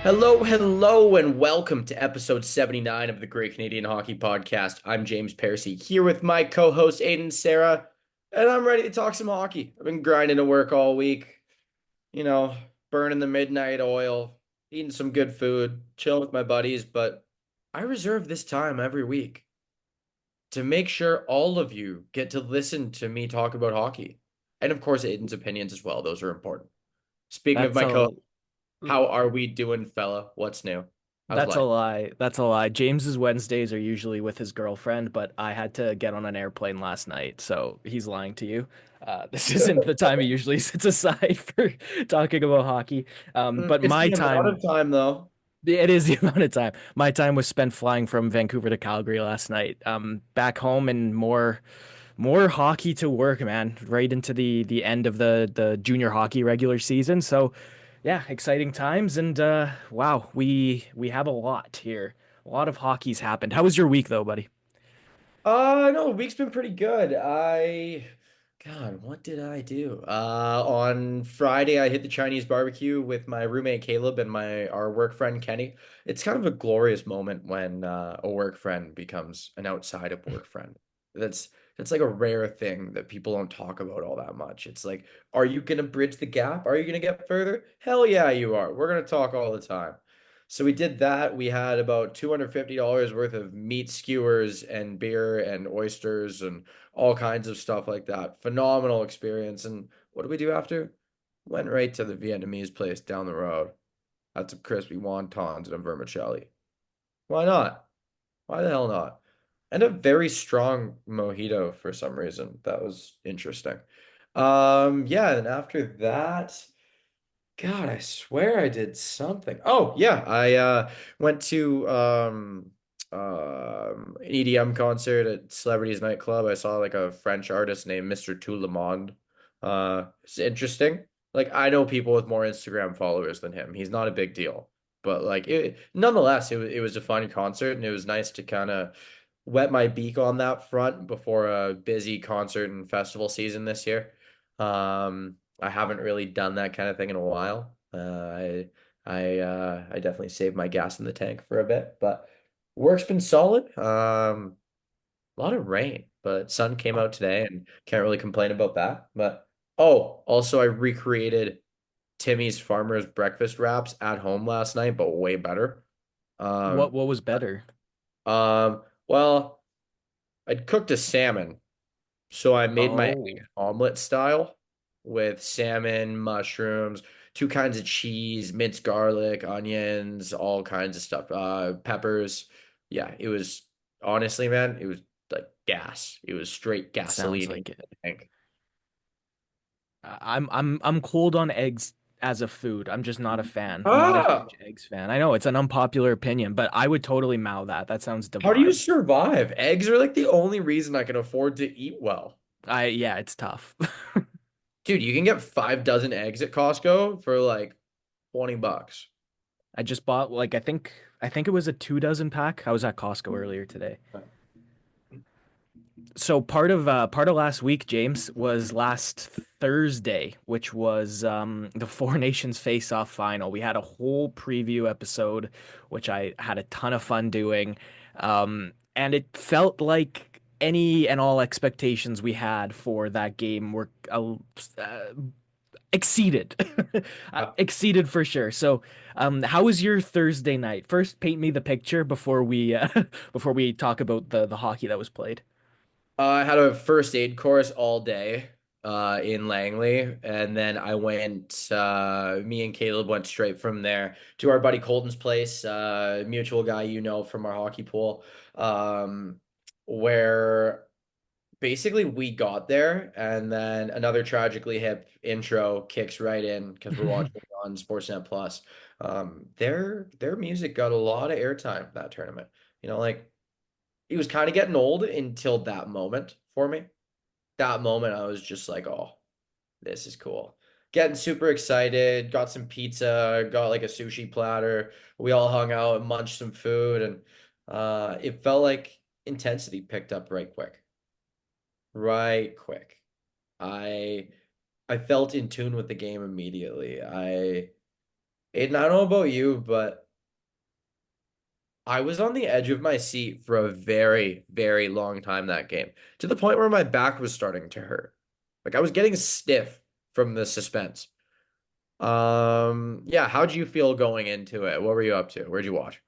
Hello, hello, and welcome to episode 79 of the Great Canadian Hockey Podcast. I'm James Parsi here with my co-host Aiden Sarah, and I'm ready to talk some hockey. I've been grinding to work all week, you know, burning the midnight oil, eating some good food, chilling with my buddies, but I reserve this time every week to make sure all of you get to listen to me talk about hockey. And of course, Aiden's opinions as well. Those are important. Speaking of That's my co, a how are we doing, fella? What's new? How's that's a life? lie. That's a lie. James's Wednesdays are usually with his girlfriend, but I had to get on an airplane last night, so he's lying to you. This isn't the time he usually sets aside for talking about hockey. But It's my the amount time, of time though. it is the amount of time. My time was spent flying from Vancouver to Calgary last night. Back home and more hockey to work, man. Right into the end of the junior hockey regular season. So yeah, exciting times and wow, we have a lot here. A lot of hockey's happened. How was your week though, buddy? No, week's been pretty good. God, what did I do? On Friday, I hit the Chinese barbecue with my roommate Caleb and our work friend Kenny. It's kind of a glorious moment when a work friend becomes an outside of work friend. That's that's like a rare thing that people don't talk about all that much. It's like, are you gonna bridge the gap? Are you gonna get further? Hell yeah, you are. We're gonna talk all the time. So we did that. We had about $250 worth of meat skewers and beer and oysters and all kinds of stuff like that. Phenomenal experience. And what did we do after? Went right to the Vietnamese place down the road. Had some crispy wontons and a vermicelli. Why not? Why the hell not? And a very strong mojito for some reason. That was interesting. Yeah, and after that. God, I swear I did something. Oh, yeah, I went to an EDM concert at Celebrities Nightclub. I saw like a French artist named Mr. Tout Le Monde. It's interesting. Like I know people with more Instagram followers than him. He's not a big deal. But like nonetheless, it was a fun concert and it was nice to kind of wet my beak on that front before a busy concert and festival season this year. I haven't really done that kind of thing in a while. I definitely saved my gas in the tank for a bit, but work's been solid. A lot of rain, but sun came out today and can't really complain about that. But oh, also I recreated Timmy's Farmer's Breakfast wraps at home last night, but way better. What Um, what was better? well, I'd cooked a salmon. So I made my egg Oh, omelet style with salmon, mushrooms, two kinds of cheese, minced garlic, onions, all kinds of stuff, peppers. Yeah, it was honestly, man, it was like gas. It was straight sounds gasoline in like it. the tank. I'm cold on eggs as a food. I'm just not a fan. I'm not a Ah, huge eggs fan. I know it's an unpopular opinion, but I would totally mow that. That sounds how do you divine. survive? Eggs are like the only reason I can afford to eat well. Yeah, it's tough. Dude, you can get 5 dozen eggs at Costco for like $20. I just bought like I think it was a 2 dozen pack. I was at Costco earlier today. So part of last week, James, was last Thursday, which was the Four Nations Face-Off final. We had a whole preview episode, which I had a ton of fun doing, and it felt like any and all expectations we had for that game were exceeded, exceeded for sure. So, how was your Thursday night? First, paint me the picture before we before we talk about the hockey that was played. I had a first aid course all day in Langley, and then I went. Me and Caleb went straight from there to our buddy Colton's place, mutual guy you know from our hockey pool, where basically we got there, and then another tragically hip intro kicks right in because we're watching it on Sportsnet Plus. Their music got a lot of airtime that tournament. Like it was kind of getting old until that moment for me. That moment, I was just like, oh, this is cool. Getting super excited, got some pizza, got like a sushi platter. We all hung out and munched some food, and it felt like intensity picked up right quick. Right quick. I I felt in tune with the game immediately. Aiden, I don't know about you, but I was on the edge of my seat for a very, very long time that game, to the point where my back was starting to hurt. Like I was getting stiff from the suspense. Yeah, how'd you feel going into it? What were you up to? Where'd you watch?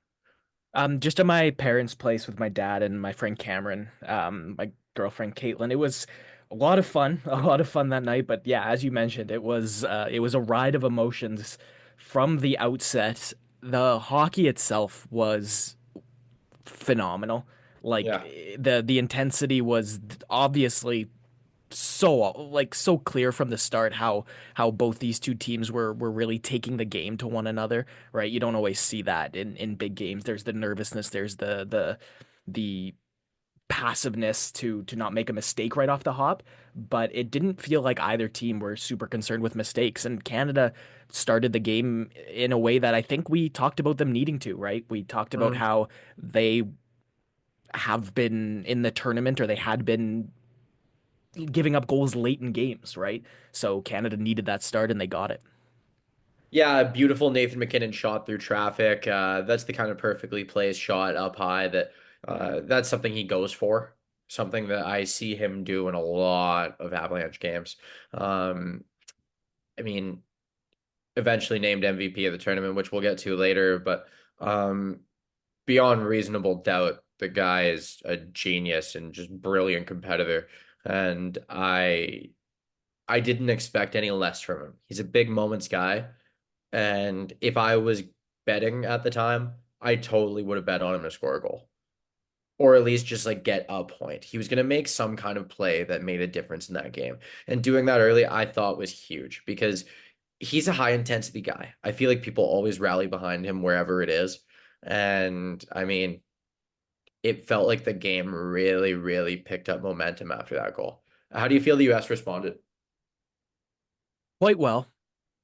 Just at my parents' place with my dad and my friend Cameron, my girlfriend Caitlin. It was a lot of fun, a lot of fun that night. But yeah, as you mentioned, it was a ride of emotions from the outset. The hockey itself was phenomenal. Like Yeah. the intensity was obviously so clear from the start how both these two teams were really taking the game to one another, right? You don't always see that in big games. There's the nervousness, there's the passiveness to not make a mistake right off the hop, but it didn't feel like either team were super concerned with mistakes. And Canada started the game in a way that I think we talked about them needing to, right? We talked about Mhm. how they have been in the tournament or they had been giving up goals late in games, right? So Canada needed that start and they got it. Yeah, beautiful Nathan McKinnon shot through traffic. That's the kind of perfectly placed shot up high that that's something he goes for. Something that I see him do in a lot of Avalanche games. Um, I mean, eventually named MVP of the tournament, which we'll get to later, but um, beyond reasonable doubt, the guy is a genius and just brilliant competitor. And I didn't expect any less from him. He's a big moments guy. And if I was betting at the time, I totally would have bet on him to score a goal. Or at least just like get a point. He was going to make some kind of play that made a difference in that game. And doing that early, I thought was huge because he's a high intensity guy. I feel like people always rally behind him wherever it is. And I mean, it felt like the game really, really picked up momentum after that goal. How do you feel the US responded? Quite well,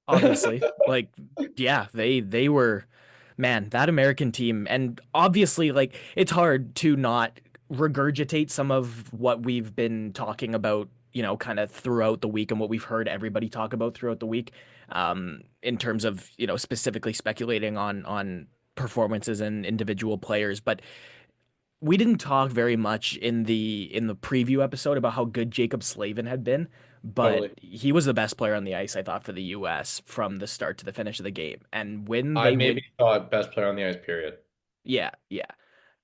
obviously. Like, yeah, they were, man, that American team, and obviously, like, it's hard to not regurgitate some of what we've been talking about, kind of throughout the week and what we've heard everybody talk about throughout the week, in terms of, specifically speculating on performances and individual players. But we didn't talk very much in the preview episode about how good Jacob Slavin had been, but Totally. he was the best player on the ice, I thought, for the US from the start to the finish of the game. And when I they went, maybe thought best player on the ice, period. yeah, yeah.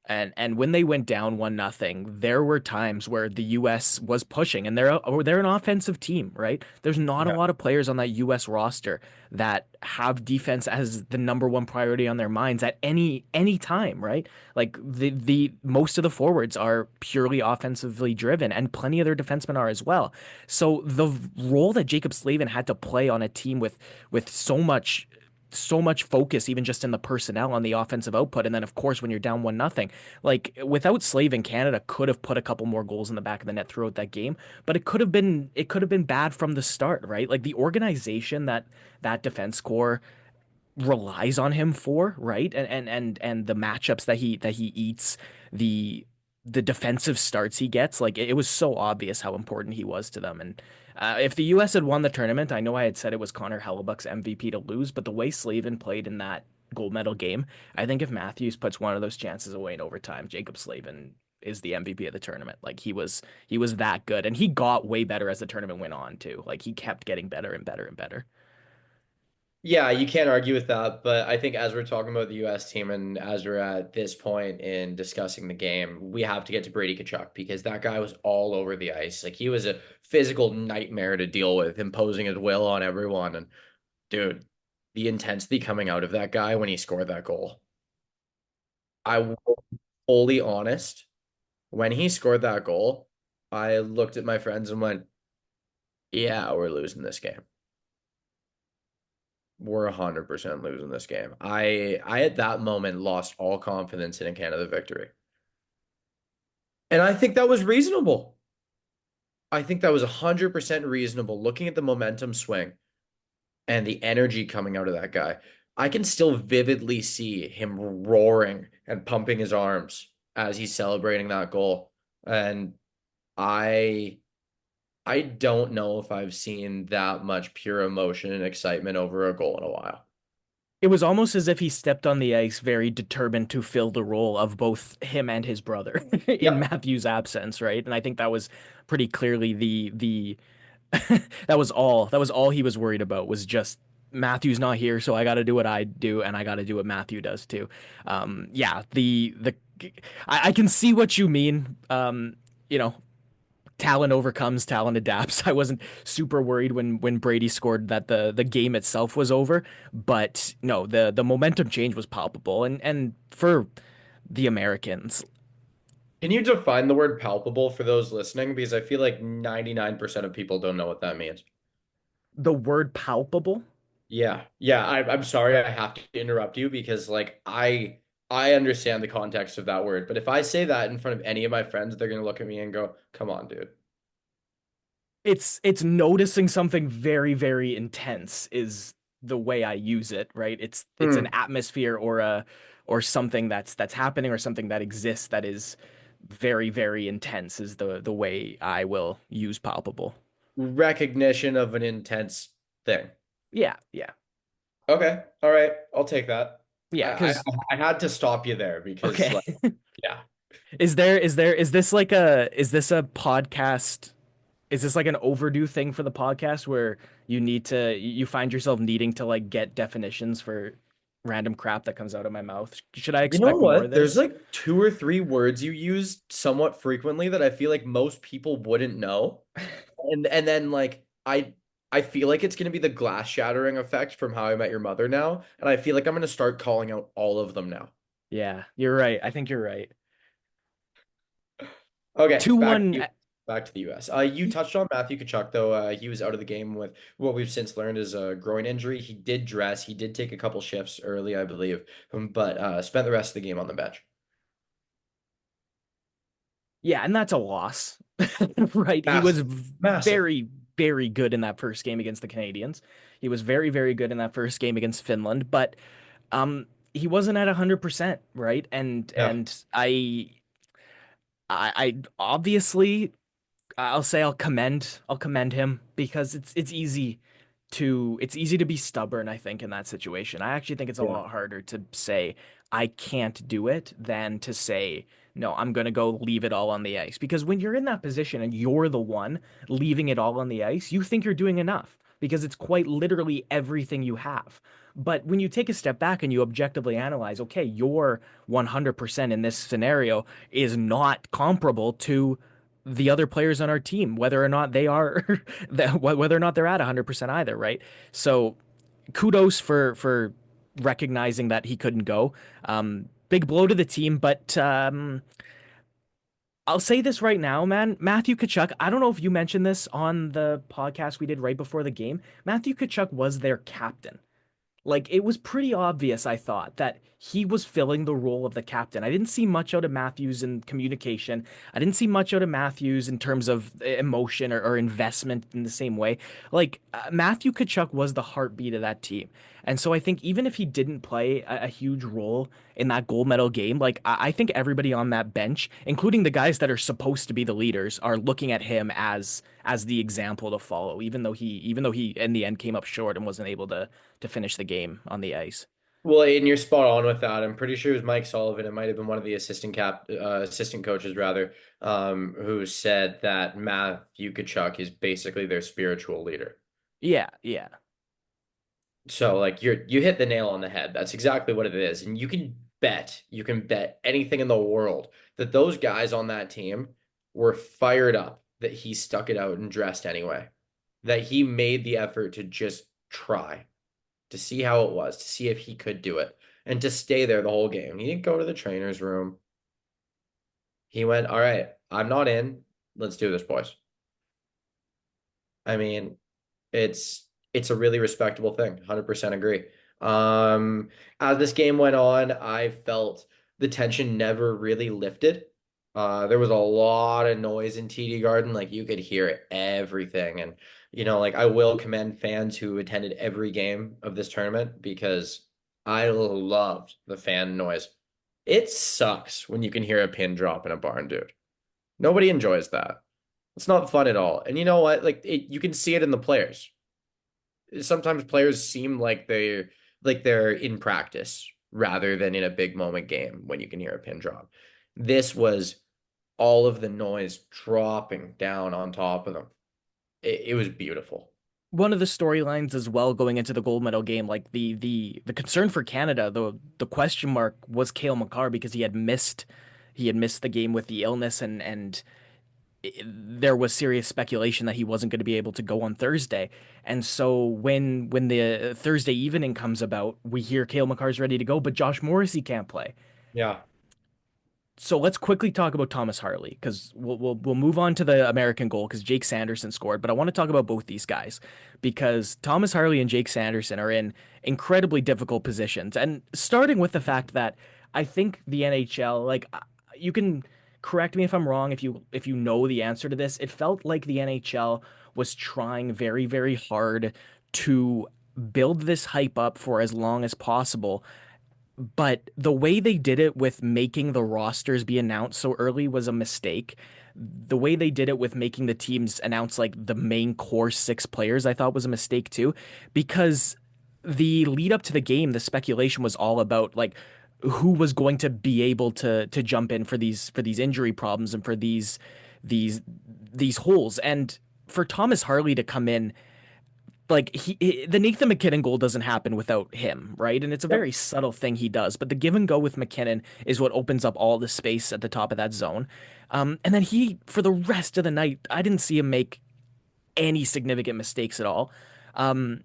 And when they went down 1-0, there were times where the US was pushing and they're an offensive team, right? There's not a Yeah. lot of players on that US roster that have defense as the number one priority on their minds at any time, right? Like the most of the forwards are purely offensively driven and plenty of their defensemen are as well. So the role that Jacob Slavin had to play on a team with so much focus, even just in the personnel on the offensive output. And then, of course, when you're down 1-0, like without Slavin, Canada could have put a couple more goals in the back of the net throughout that game, but it could have been bad from the start, right? Like the organization that defense core relies on him for, right? And the matchups that he eats, the the defensive starts he gets, like it was so obvious how important he was to them. And if the U.S. had won the tournament, I know I had said it was Connor Hellebuck's MVP to lose, but the way Slavin played in that gold medal game, I think if Matthews puts one of those chances away in overtime, Jacob Slavin is the MVP of the tournament. Like he was that good, and he got way better as the tournament went on too. Like he kept getting better and better and better. Yeah, you can't argue with that, but I think as we're talking about the US team and as we're at this point in discussing the game, we have to get to Brady Tkachuk because that guy was all over the ice. Like he was a physical nightmare to deal with, imposing his will on everyone. And dude, the intensity coming out of that guy when he scored that goal. I will be fully honest, when he scored that goal, I looked at my friends and went, "Yeah, we're losing this game. We're 100% losing this game." I at that moment lost all confidence in a Canada victory. And I think that was reasonable. I think that was 100% reasonable looking at the momentum swing and the energy coming out of that guy. I can still vividly see him roaring and pumping his arms as he's celebrating that goal. And I I don't know if I've seen that much pure emotion and excitement over a goal in a while. It was almost as if he stepped on the ice very determined to fill the role of both him and his brother in Yep. Matthew's absence, right? And I think that was pretty clearly the that was all he was worried about was just Matthew's not here, so I got to do what I do, and I got to do what Matthew does too. Yeah, I can see what you mean. You know, talent overcomes, talent adapts. I wasn't super worried when Brady scored that the game itself was over, but no, the momentum change was palpable, and for the Americans, Can you define the word palpable for those listening? Because I feel like 99% of people don't know what that means. the word palpable. Yeah. Yeah, I'm sorry I have to interrupt you because like I understand the context of that word, but if I say that in front of any of my friends, they're gonna look at me and go, "Come on, dude." It's noticing something very intense is the way I use it, right? It's an Hmm. atmosphere or a or something that's happening or something that exists that is very intense is the way I will use palpable. Recognition of an intense thing. Yeah, yeah. Okay. All right. I'll take that. Yeah, I I, cuz I had to stop you there because okay. like yeah. Is this like is this a podcast, is this like an overdue thing for the podcast where you find yourself needing to like get definitions for random crap that comes out of my mouth? Should I You know expect more of what? There's this? like two or three words you use somewhat frequently that I feel like most people wouldn't know. And then like I feel like it's gonna be the glass shattering effect from How I Met Your Mother now, and I feel like I'm gonna start calling out all of them now. Yeah, you're right. I think you're right. Okay, 2-1. back to the US. You touched on Matthew Tkachuk though. He was out of the game with what we've since learned is a groin injury. He did dress. He did take a couple shifts early, I believe, but spent the rest of the game on the bench. Yeah, and that's a loss. Right? He was Massive, massive. very good in that first game against the Canadians. He was very good in that first game against Finland, but um he wasn't at 100%, right? Yeah. I obviously I'll say I'll commend him because it's easy to be stubborn, I think, in that situation. I actually think it's a Yeah. lot harder to say I can't do it than to say no, I'm going to go leave it all on the ice. Because when you're in that position and you're the one leaving it all on the ice, you think you're doing enough because it's quite literally everything you have. But when you take a step back and you objectively analyze, okay, your 100% in this scenario is not comparable to the other players on our team, whether or not they are, whether or not they're at 100% either, right? So kudos for recognizing that he couldn't go. Big blow to the team, but I'll say this right now, man. Matthew Tkachuk, I don't know if you mentioned this on the podcast we did right before the game. Matthew Tkachuk was their captain. Like it was pretty obvious, I thought, that he was filling the role of the captain. I didn't see much out of Matthews in communication. I didn't see much out of Matthews in terms of emotion or investment in the same way. Like Matthew Tkachuk was the heartbeat of that team. And so I think even if he didn't play a huge role in that gold medal game, like I think everybody on that bench, including the guys that are supposed to be the leaders, are looking at him as the example to follow, even though he in the end came up short and wasn't able to finish the game on the ice. Well, and you're spot on with that. I'm pretty sure it was Mike Sullivan. It might have been one of the assistant coaches rather, who said that Matthew Tkachuk is basically their spiritual leader. Yeah, yeah. So like you hit the nail on the head. That's exactly what it is. And you can bet anything in the world that those guys on that team were fired up that he stuck it out and dressed anyway. That he made the effort to just try, to see how it was, to see if he could do it, and to stay there the whole game. He didn't go to the trainer's room. He went, "All right, I'm not in. Let's do this, boys." I mean, it's a really respectable thing. 100% agree. As this game went on, I felt the tension never really lifted. There was a lot of noise in TD Garden, like you could hear everything. And like I will commend fans who attended every game of this tournament because I loved the fan noise. It sucks when you can hear a pin drop in a barn, dude. Nobody enjoys that. It's not fun at all. And you know what? Like you can see it in the players. Sometimes players seem like like they're in practice rather than in a big moment game when you can hear a pin drop. This was all of the noise dropping down on top of them. It was beautiful. One of the storylines as well going into the gold medal game, like the concern for Canada, the question mark was Cale Makar because he had missed the game with the illness and there was serious speculation that he wasn't going to be able to go on Thursday. And so when the Thursday evening comes about, we hear Cale Makar's ready to go, but Josh Morrissey can't play. Yeah. So let's quickly talk about Thomas Harley because we'll move on to the American goal because Jake Sanderson scored, but I want to talk about both these guys because Thomas Harley and Jake Sanderson are in incredibly difficult positions. And starting with the fact that I think the NHL, like you can correct me if I'm wrong if you know the answer to this, it felt like the NHL was trying very, very hard to build this hype up for as long as possible, but the way they did it with making the rosters be announced so early was a mistake. The way they did it with making the teams announce like the main core six players, I thought was a mistake too, because the lead up to the game, the speculation was all about like who was going to be able to jump in for these injury problems and for these these holes. And for Thomas Harley to come in like the Nathan McKinnon goal doesn't happen without him, right? And it's a very Yep. subtle thing he does, but the give and go with McKinnon is what opens up all the space at the top of that zone. And then he, for the rest of the night, I didn't see him make any significant mistakes at all. Um,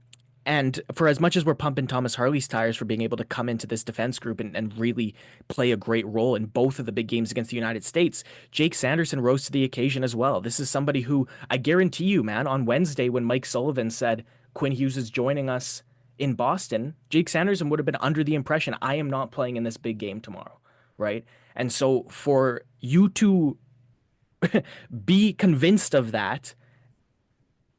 and for as much as we're pumping Thomas Harley's tires for being able to come into this defense group and really play a great role in both of the big games against the United States, Jake Sanderson rose to the occasion as well. This is somebody who I guarantee you, man, on Wednesday when Mike Sullivan said Quinn Hughes is joining us in Boston, Jake Sanderson would have been under the impression I am not playing in this big game tomorrow, right? And so for you to be convinced of that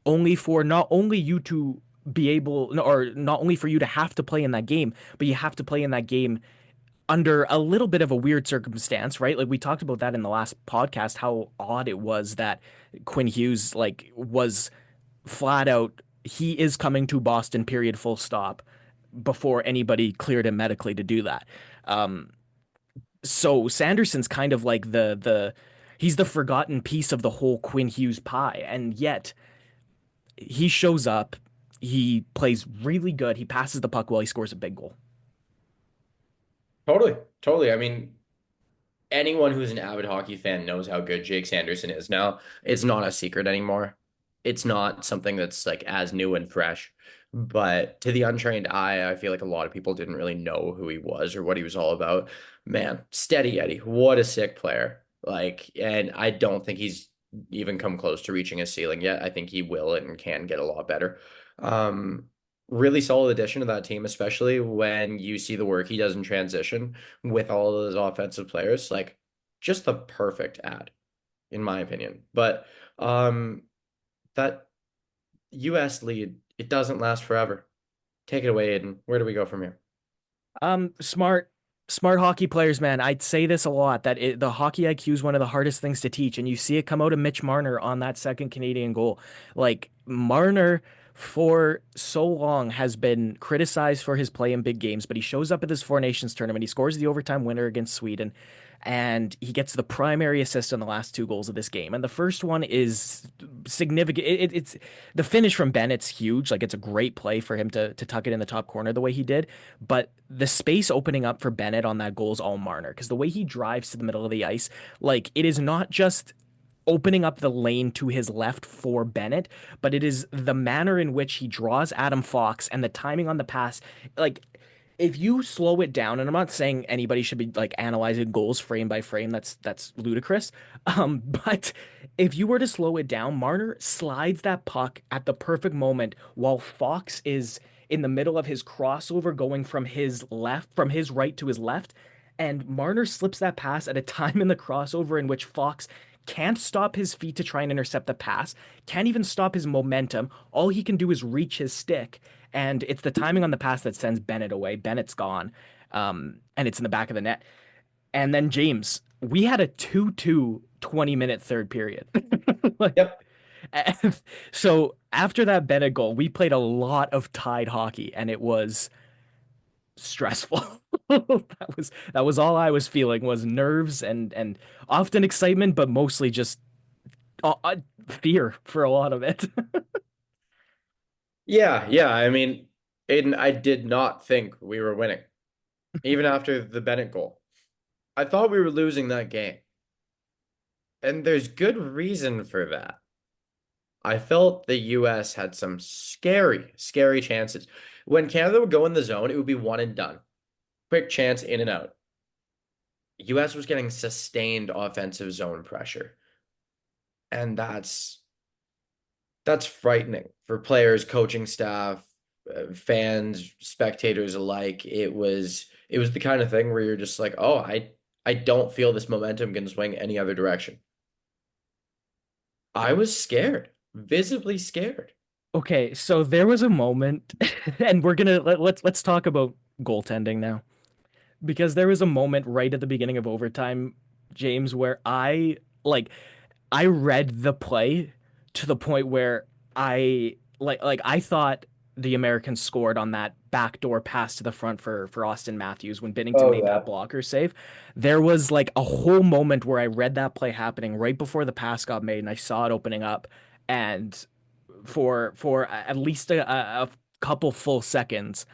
only for not only you to be able, no, or not only for you to have to play in that game, but you have to play in that game under a little bit of a weird circumstance, right? Like we talked about that in the last podcast, how odd it was that Quinn Hughes like was flat out he is coming to Boston, period, full stop, before anybody cleared him medically to do that. Um, so Sanderson's kind of like the he's the forgotten piece of the whole Quinn Hughes pie, and yet he shows up, he plays really good, he passes the puck well, he scores a big goal. Totally. Totally. I mean, anyone who's an avid hockey fan knows how good Jake Sanderson is now. It's not a secret anymore. It's not something that's like as new and fresh. But to the untrained eye, I feel like a lot of people didn't really know who he was or what he was all about. Man, steady Eddie, what a sick player. Like, and I don't think he's even come close to reaching his ceiling yet. I think he will and can get a lot better. Um, Really solid addition to that team, especially when you see the work he does in transition with all of those offensive players, like just the perfect ad, in my opinion. But um that US lead, it doesn't last forever. Take it away, Aiden. Where do we go from here? Smart, smart hockey players, man. I'd say this a lot that the hockey IQ is one of the hardest things to teach, and you see it come out of Mitch Marner on that second Canadian goal. Like Marner, for so long, has been criticized for his play in big games, but he shows up at this Four Nations tournament. He scores the overtime winner against Sweden, and he gets the primary assist on the last two goals of this game. And the first one is significant. It's the finish from Bennett's huge. Like it's a great play for him to tuck it in the top corner the way he did. But the space opening up for Bennett on that goal is all Marner because the way he drives to the middle of the ice, like it is not just opening up the lane to his left for Bennett, but it is the manner in which he draws Adam Fox and the timing on the pass. Like if you slow it down, and I'm not saying anybody should be like analyzing goals frame by frame, that's ludicrous. But if you were to slow it down, Marner slides that puck at the perfect moment while Fox is in the middle of his crossover going from his right to his left. And Marner slips that pass at a time in the crossover in which Fox can't stop his feet to try and intercept the pass, can't even stop his momentum. All he can do is reach his stick. And it's the timing on the pass that sends Bennett away. Bennett's gone. And it's in the back of the net. And then James, we had a 2-2 20-minute third period. Like, Yep. so after that Bennett goal, we played a lot of tied hockey, and it was stressful. That was all I was feeling was nerves and often excitement, but mostly just fear for a lot of it. Yeah, yeah. I mean, Aiden, I did not think we were winning, even after the Bennett goal. I thought we were losing that game. And there's good reason for that. I felt the US had some scary, scary chances. When Canada would go in the zone, it would be one and done. Quick chance in and out. US was getting sustained offensive zone pressure. And that's frightening for players, coaching staff, fans, spectators alike. It was the kind of thing where you're just like, "Oh, I don't feel this momentum can swing any other direction." I was scared, visibly scared. Okay, so there was a moment, and let's talk about goaltending now. Because there was a moment right at the beginning of overtime, James, where I read the play to the point where I thought the Americans scored on that backdoor pass to the front for Austin Matthews when Binnington Oh made that yeah. blocker save. There was like a whole moment where I read that play happening right before the pass got made and I saw it opening up, and for at least a couple full seconds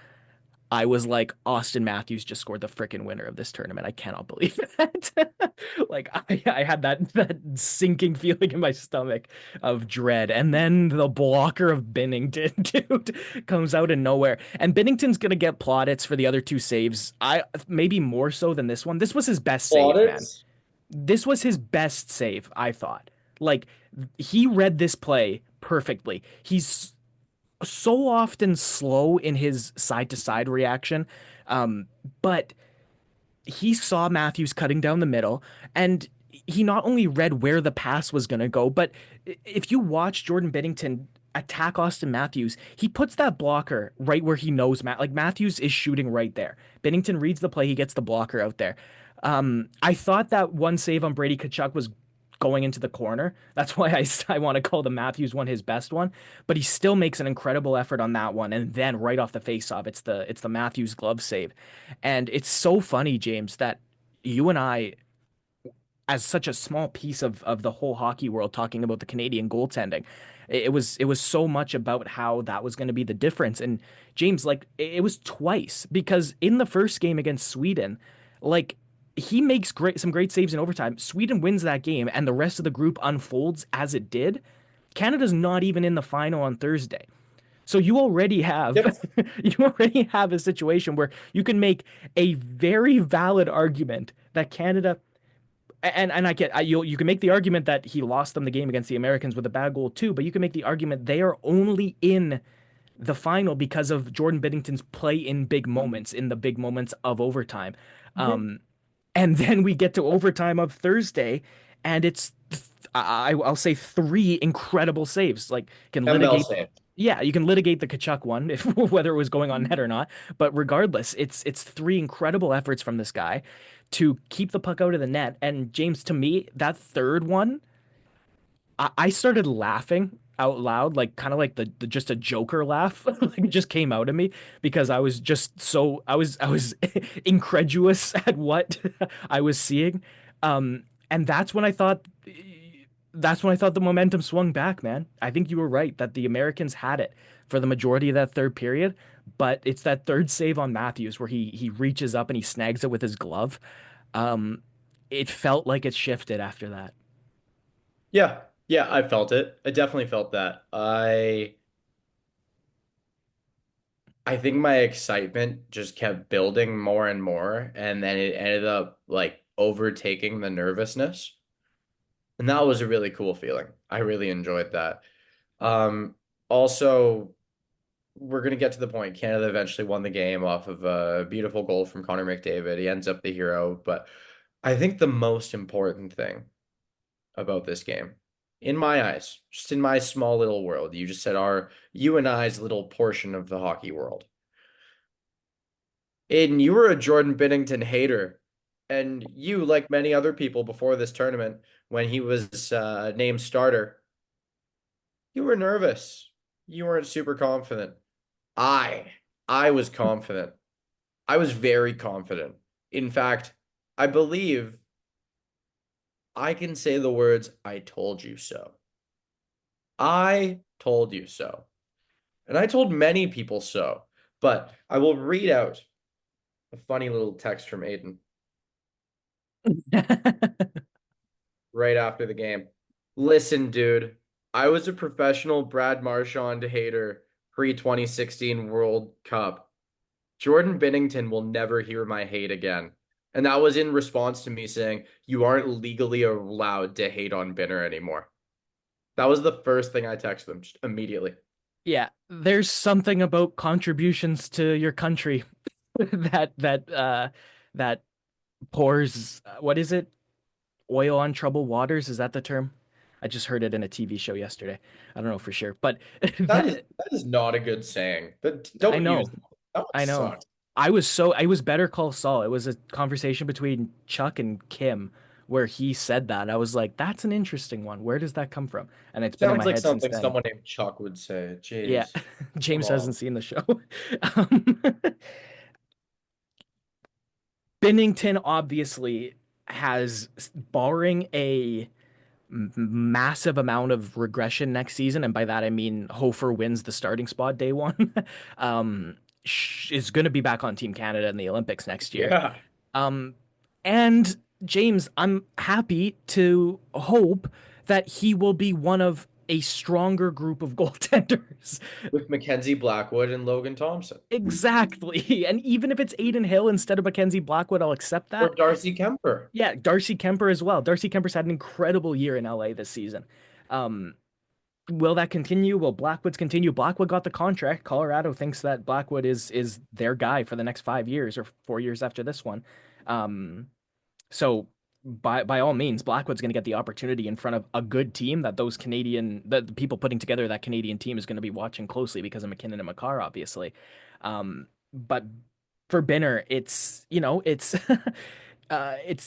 I was like, Austin Matthews just scored the freaking winner of this tournament. I cannot believe that. Like I had that sinking feeling in my stomach of dread. And then the blocker of Binnington, dude, comes out of nowhere. And Binnington's gonna get plaudits for the other two saves. I maybe more so than this one. This was his best save, man. Plaudits? This was his best save, I thought. Like he read this play perfectly. He's so often slow in his side to side reaction. Um, but he saw Matthews cutting down the middle, and he not only read where the pass was going to go, but if you watch Jordan Binnington attack Austin Matthews, he puts that blocker right where he knows like Matthews is shooting right there. Binnington reads the play, he gets the blocker out there. I thought that one save on Brady Tkachuk was going into the corner. That's why I want to call the Matthews one his best one. But he still makes an incredible effort on that one. And then right off the faceoff, it's the Matthews glove save. And it's so funny, James, that you and I, as such a small piece of the whole hockey world, talking about the Canadian goaltending, it was so much about how that was going to be the difference. And James, like it was twice because in the first game against Sweden, like he makes some great saves in overtime. Sweden wins that game, and the rest of the group unfolds as it did. Canada's not even in the final on Thursday. So you already have Yep. you already have a situation where you can make a very valid argument that Canada and you can make the argument that he lost them the game against the Americans with a bad goal too, but you can make the argument they are only in the final because of Jordan Binnington's play in big moments, in the big moments of overtime. Mhm. Um, and then we get to overtime of Thursday, and I'll say three incredible saves. Like can ML litigate, saved. yeah, you can litigate the Kachuk one if whether it was going on net or not. But regardless, it's three incredible efforts from this guy to keep the puck out of the net. And James, to me, that third one I started laughing out loud, like kind of like the just a Joker laugh, like it just came out of me because I was just so I was incredulous at what I was seeing, and that's when I thought the momentum swung back, man. I think you were right that the Americans had it for the majority of that third period, but it's that third save on Matthews where he reaches up and he snags it with his glove. Um, it felt like it shifted after that. Yeah. Yeah, I felt it. I definitely felt that. I think my excitement just kept building more and more, and then it ended up like overtaking the nervousness. And that was a really cool feeling. I really enjoyed that. Also, we're gonna get to the point. Canada eventually won the game off of a beautiful goal from Connor McDavid. He ends up the hero. But I think the most important thing about this game, in my eyes, just in my small little world, you just said you and I's little portion of the hockey world. Aiden, you were a Jordan Binnington hater, and you, like many other people before this tournament, when he was named starter, you were nervous. You weren't super confident. I, I was confident. I was very confident. In fact, I believe I can say the words, I told you so. I told you so. And I told many people so. But I will read out a funny little text from Aiden right after the game. Listen, dude, I was a professional Brad Marchand hater pre 2016 World Cup. Jordan Binnington will never hear my hate again. And that was in response to me saying, you aren't legally allowed to hate on Binner anymore. That was the first thing I texted them just immediately. Yeah, there's something about contributions to your country that pours what is it? Oil on troubled waters? Is that the term? I just heard it in a TV show yesterday. I don't know for sure, but That is not a good saying. But I don't use know, that. That one I know. sucks. I was Better Call Saul. It was a conversation between Chuck and Kim where he said that. I was like, that's an interesting one. Where does that come from? And it's been in Sounds my like head since something then. someone named Chuck would say. Yeah, Jeez. Come James on. hasn't seen the show. Um, Bennington obviously has, barring a massive amount of regression next season, and by that I mean Hofer wins the starting spot day one, um, is going to be back on Team Canada in the Olympics next year. Yeah. Um, and James, I'm happy to hope that he will be one of a stronger group of goaltenders. With Mackenzie Blackwood and Logan Thompson. Exactly. And even if it's Aiden Hill instead of Mackenzie Blackwood, I'll accept Or that. Darcy Kemper. Yeah, Darcy Kemper as well. Darcy Kemper's had an incredible year in LA this season. Um, will that continue? Will Blackwood's continue? Blackwood got the contract. Colorado thinks that Blackwood is their guy for the next 5 years or 4 years after this one. Um, so by all means, Blackwood's going to get the opportunity in front of a good team that those Canadian the people putting together that Canadian team is going to be watching closely because of McKinnon and Makar, obviously. But for Binner, it's it's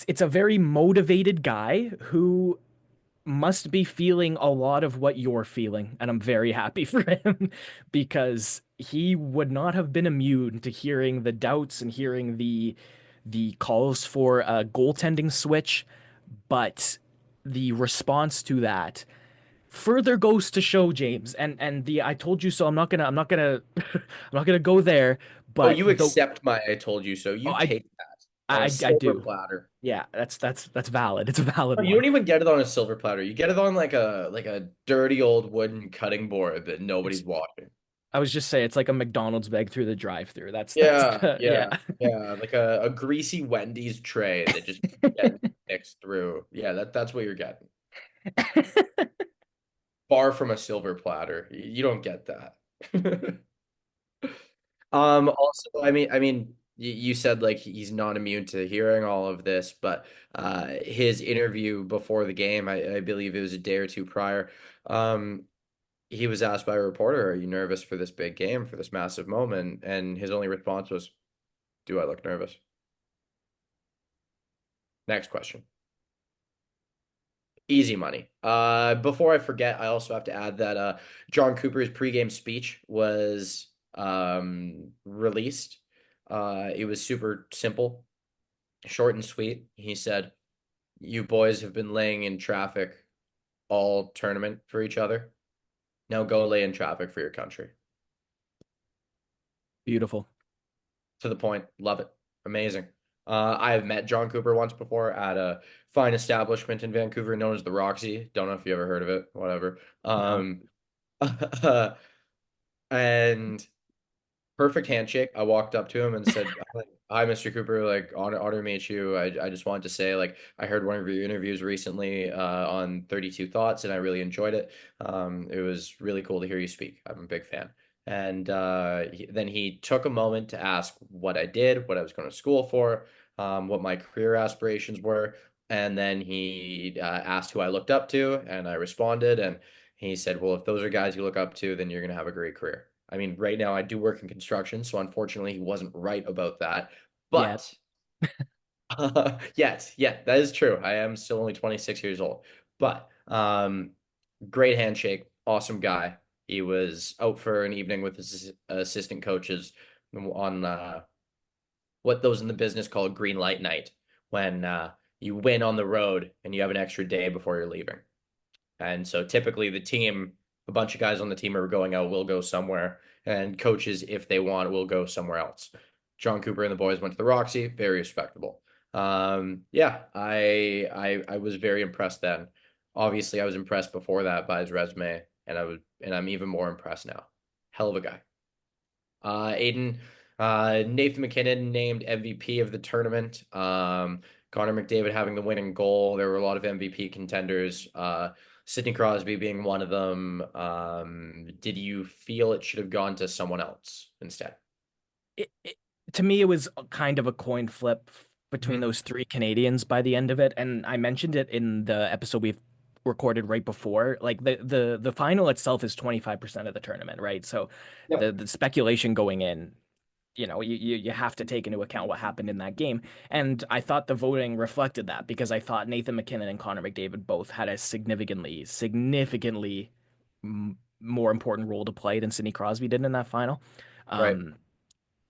it's a very motivated guy who must be feeling a lot of what you're feeling, and I'm very happy for him because he would not have been immune to hearing the doubts and hearing the calls for a goaltending switch, but the response to that further goes to show James and the I told you so. I'm not gonna go there, Oh, but you the accept my I told you so. oh, You take that on a I silver do. platter. Yeah, that's valid. It's a valid No, you one. don't even get it on a silver platter. You get it on like a dirty old wooden cutting board that It's nobody's watching. I was just saying it's like a McDonald's bag through the drive-through. That's Yeah, the yeah, yeah. yeah. Like a greasy Wendy's tray that just gets mixed through. Yeah, that's what you're getting. Far from a silver platter. You don't get that. Also, you said like he's not immune to hearing all of this, but his interview before the game, I believe it was a day or two prior, um, he was asked by a reporter, "Are you nervous for this big game, for this massive moment?" And his only response was, "Do I look nervous?" Next question. Easy money. Before I forget, I also have to add that John Cooper's pregame speech was released. It was super simple, short and sweet. He said, "You boys have been laying in traffic all tournament for each other. Now go lay in traffic for your country." Beautiful. To the point. Love it. Amazing. I have met John Cooper once before at a fine establishment in Vancouver known as the Roxy. Don't know if you ever heard of it. Whatever. No. And perfect handshake. I walked up to him and said, "Hi, Mr. Cooper. Like, honor to meet you. I just wanted to say, like, I heard one of your interviews recently on 32 Thoughts, and I really enjoyed it. It was really cool to hear you speak. I'm a big fan." And then he took a moment to ask what I did, what I was going to school for, what my career aspirations were, and then he asked who I looked up to, and I responded, and he said, "Well, if those are guys you look up to, then you're going to have a great career." I mean, right now I do work in construction, so unfortunately he wasn't right about that. Yeah. But yes, yeah, that is true. I am still only 26 years old. But great handshake, awesome guy. He was out for an evening with his assistant coaches on what those in the business call green light night, when you win on the road and you have an extra day before you're leaving. And so typically the team, a bunch of guys on the team are going out, will go somewhere, and coaches, if they want, will go somewhere else. John Cooper and the boys went to the Roxy, very respectable. Yeah, I was very impressed then. Obviously, I was impressed before that by his resume, and I'm even more impressed now. Hell of a guy. Aiden, Nathan McKinnon named MVP of the tournament. Connor McDavid having the winning goal. There were a lot of MVP contenders. Sidney Crosby being one of them. Did you feel it should have gone to someone else instead? it, to me, it was kind of a coin flip between Hmm. those three Canadians by the end of it. And I mentioned it in the episode we've recorded right before. Like the final itself is 25% of the tournament, right? So Yep. the speculation going in, you have to take into account what happened in that game. And I thought the voting reflected that because I thought Nathan McKinnon and Connor McDavid both had a significantly more important role to play than Sidney Crosby did in that final. Right. Um,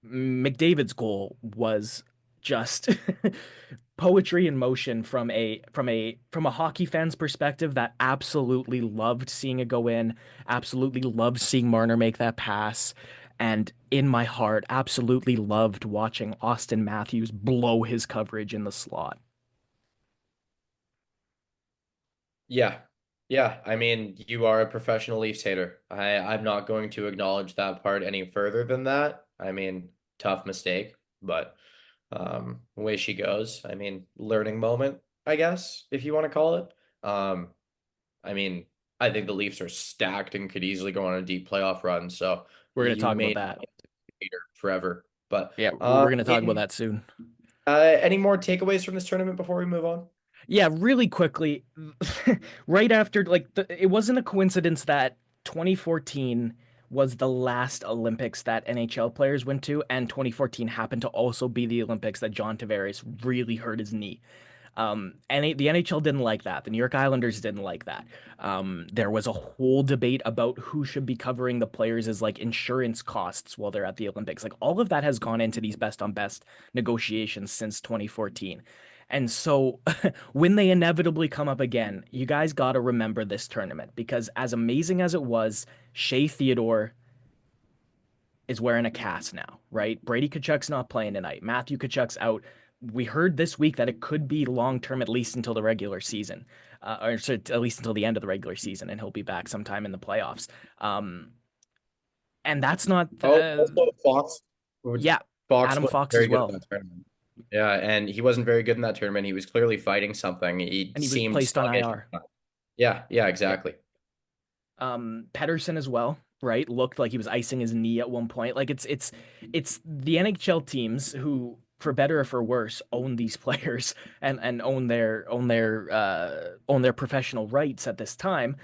McDavid's goal was just poetry in motion from a hockey fan's perspective that absolutely loved seeing it go in, absolutely loved seeing Marner make that pass, and in my heart, absolutely loved watching Austin Matthews blow his coverage in the slot. Yeah. Yeah. I mean, you are a professional Leafs hater. I'm not going to acknowledge that part any further than that. I mean, tough mistake, but way she goes. I mean, learning moment, I guess, if you want to call it. Um, I mean, I think the Leafs are stacked and could easily go on a deep playoff run. So We're going to you talk about made that. me a hater forever. But Yeah, we're going to talk about Aiden, that soon. any more takeaways from this tournament before we move on? Yeah, really quickly, right after it wasn't a coincidence that 2014 was the last Olympics that NHL players went to, and 2014 happened to also be the Olympics that John Tavares really hurt his knee. And the NHL didn't like that. The New York Islanders didn't like that. There was a whole debate about who should be covering the players' as like insurance costs while they're at the Olympics. Like all of that has gone into these best on best negotiations since 2014. And so when they inevitably come up again, you guys got to remember this tournament because as amazing as it was, Shea Theodore is wearing a cast now, right? Brady Kachuk's not playing tonight. Matthew Kachuk's out. We heard this week that it could be long term, at least until the regular season, or so at least until the end of the regular season, and he'll be back sometime in the playoffs. Um, and that's not, Oh, also yeah, Fox Adam wasn't Fox very as good in well, that tournament. Yeah, and he wasn't very good in that tournament. He was clearly fighting something. He and he was seemed placed on sluggish. IR. Yeah, yeah, Yeah, exactly. Pedersen as well, right? Looked like he was icing his knee at one point. Like it's the NHL teams who, for better or for worse, own these players and own their professional rights at this time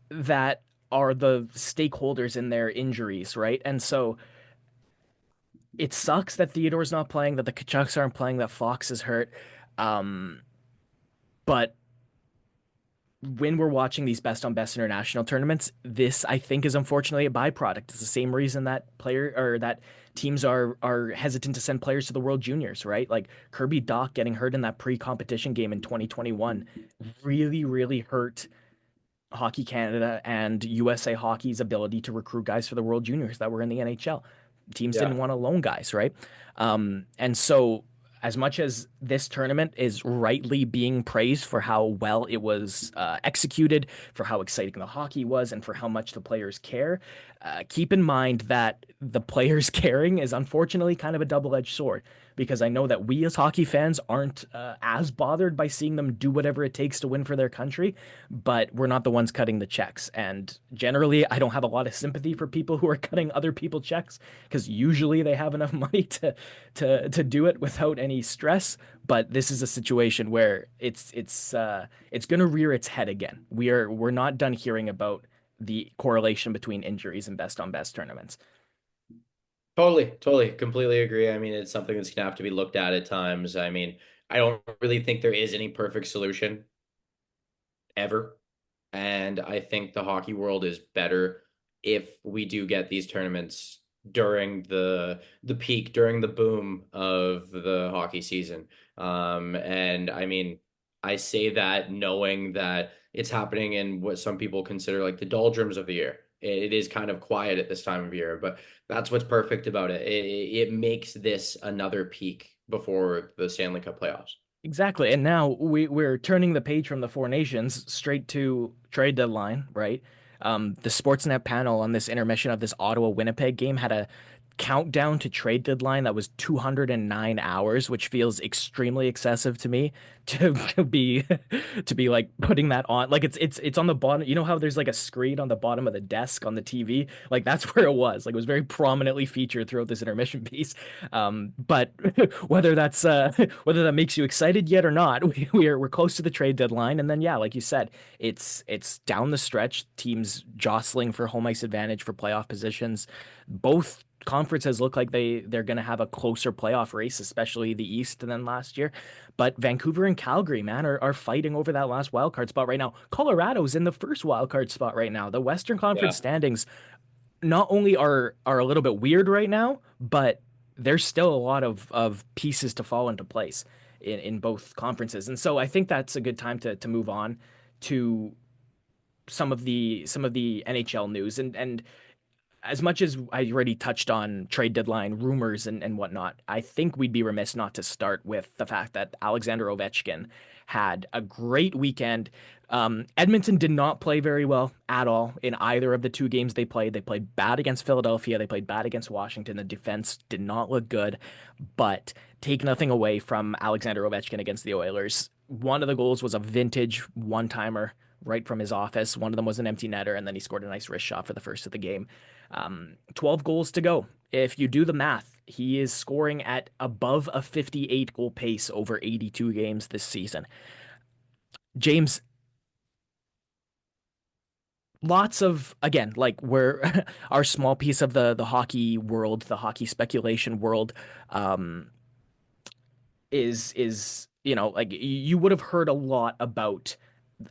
that are the stakeholders in their injuries, right? And so it sucks that Theodore's not playing, that the Kachucks aren't playing, that Fox is hurt. But when we're watching these best on best international tournaments, this I think is unfortunately a byproduct. It's the same reason that player or that teams are hesitant to send players to the World Juniors, right? Like Kirby Doc getting hurt in that pre-competition game in 2021 really hurt Hockey Canada and USA Hockey's ability to recruit guys for the World Juniors that were in the NHL. Teams didn't Yeah. want to loan guys, right? And so, as much as this tournament is rightly being praised for how well it was executed, for how exciting the hockey was, and for how much the players care, keep in mind that the players caring is unfortunately kind of a double-edged sword because I know that we as hockey fans aren't as bothered by seeing them do whatever it takes to win for their country, but we're not the ones cutting the checks. And generally, I don't have a lot of sympathy for people who are cutting other people checks because usually they have enough money to do it without any stress. But this is a situation where it's going to rear its head again. We're not done hearing about the correlation between injuries and best on best tournaments. Totally, completely agree. I mean, it's something that's gonna have to be looked at times. I mean, I don't really think there is any perfect solution ever. And I think the hockey world is better if we do get these tournaments. during the peak, during the boom of the hockey season. And I mean, I say that knowing that it's happening in what some people consider like the doldrums of the year. It is kind of quiet at this time of year, but that's what's perfect about it. It makes this another peak before the Stanley Cup playoffs. Exactly. And now we're turning the page from the Four Nations straight to trade deadline, right? The Sportsnet panel on this intermission of this Ottawa Winnipeg game had a countdown to trade deadline that was 209 hours, which feels extremely excessive to me to be to be like putting that on. Like it's on the bottom. You know how there's like a screen on the bottom of the desk on the TV? Like that's where it was. Like it was very prominently featured throughout this intermission piece. But whether that's whether that makes you excited yet or not, we're close to the trade deadline, and then yeah, like you said, it's down the stretch, teams jostling for home ice advantage for playoff positions. Both conferences look like they're going to have a closer playoff race, especially the East than last year. But Vancouver and Calgary, man, are fighting over that last wild card spot right now. Colorado's in the first wild card spot right now. The Western Conference Yeah. standings not only are a little bit weird right now, but there's still a lot of pieces to fall into place in both conferences. And so I think that's a good time to move on to some of the NHL news. And as much as I already touched on trade deadline rumors and whatnot, I think we'd be remiss not to start with the fact that Alexander Ovechkin had a great weekend. Edmonton did not play very well at all in either of the two games they played. They played bad against Philadelphia. They played bad against Washington. The defense did not look good, but take nothing away from Alexander Ovechkin against the Oilers. One of the goals was a vintage one timer right from his office. One of them was an empty netter, and then he scored a nice wrist shot for the first of the game. 12 goals to go. If you do the math, he is scoring at above a 58 goal pace over 82 games this season. James, lots of, again, like we're our small piece of the hockey world, the hockey speculation world, um, is like you would have heard a lot about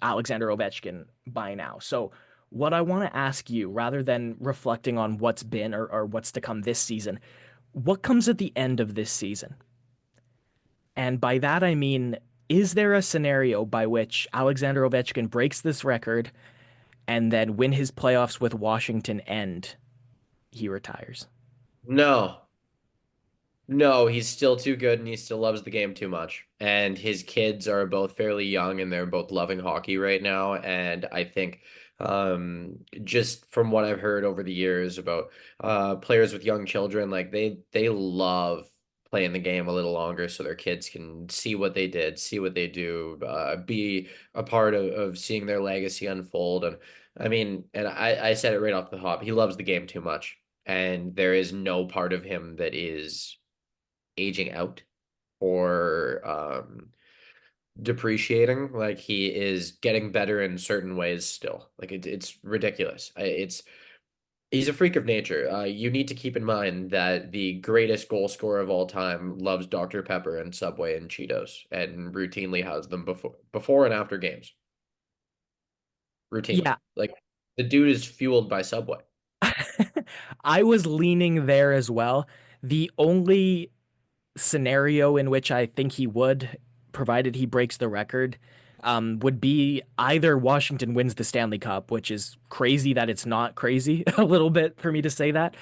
Alexander Ovechkin by now. So what I want to ask you, rather than reflecting on what's been or what's to come this season, what comes at the end of this season? And by that I mean, is there a scenario by which Alexander Ovechkin breaks this record and then when his playoffs with Washington end, he retires? No. No, he's still too good and he still loves the game too much. And his kids are both fairly young and they're both loving hockey right now. And I think just from what I've heard over the years about players with young children, like they love playing the game a little longer so their kids can see what they did, see what they do, be a part of seeing their legacy unfold. And I mean, and I said it right off the hop, he loves the game too much. And there is no part of him that is aging out or depreciating. Like he is getting better in certain ways still. Like it's ridiculous. It's he's a freak of nature. You need to keep in mind that the greatest goal scorer of all time loves Dr. Pepper and Subway and Cheetos and routinely has them before and after games. Routinely. Yeah. Like the dude is fueled by Subway. I was leaning there as well. The only scenario in which I think he would, provided he breaks the record, would be either Washington wins the Stanley Cup, which is crazy that it's not crazy a little bit for me to say that,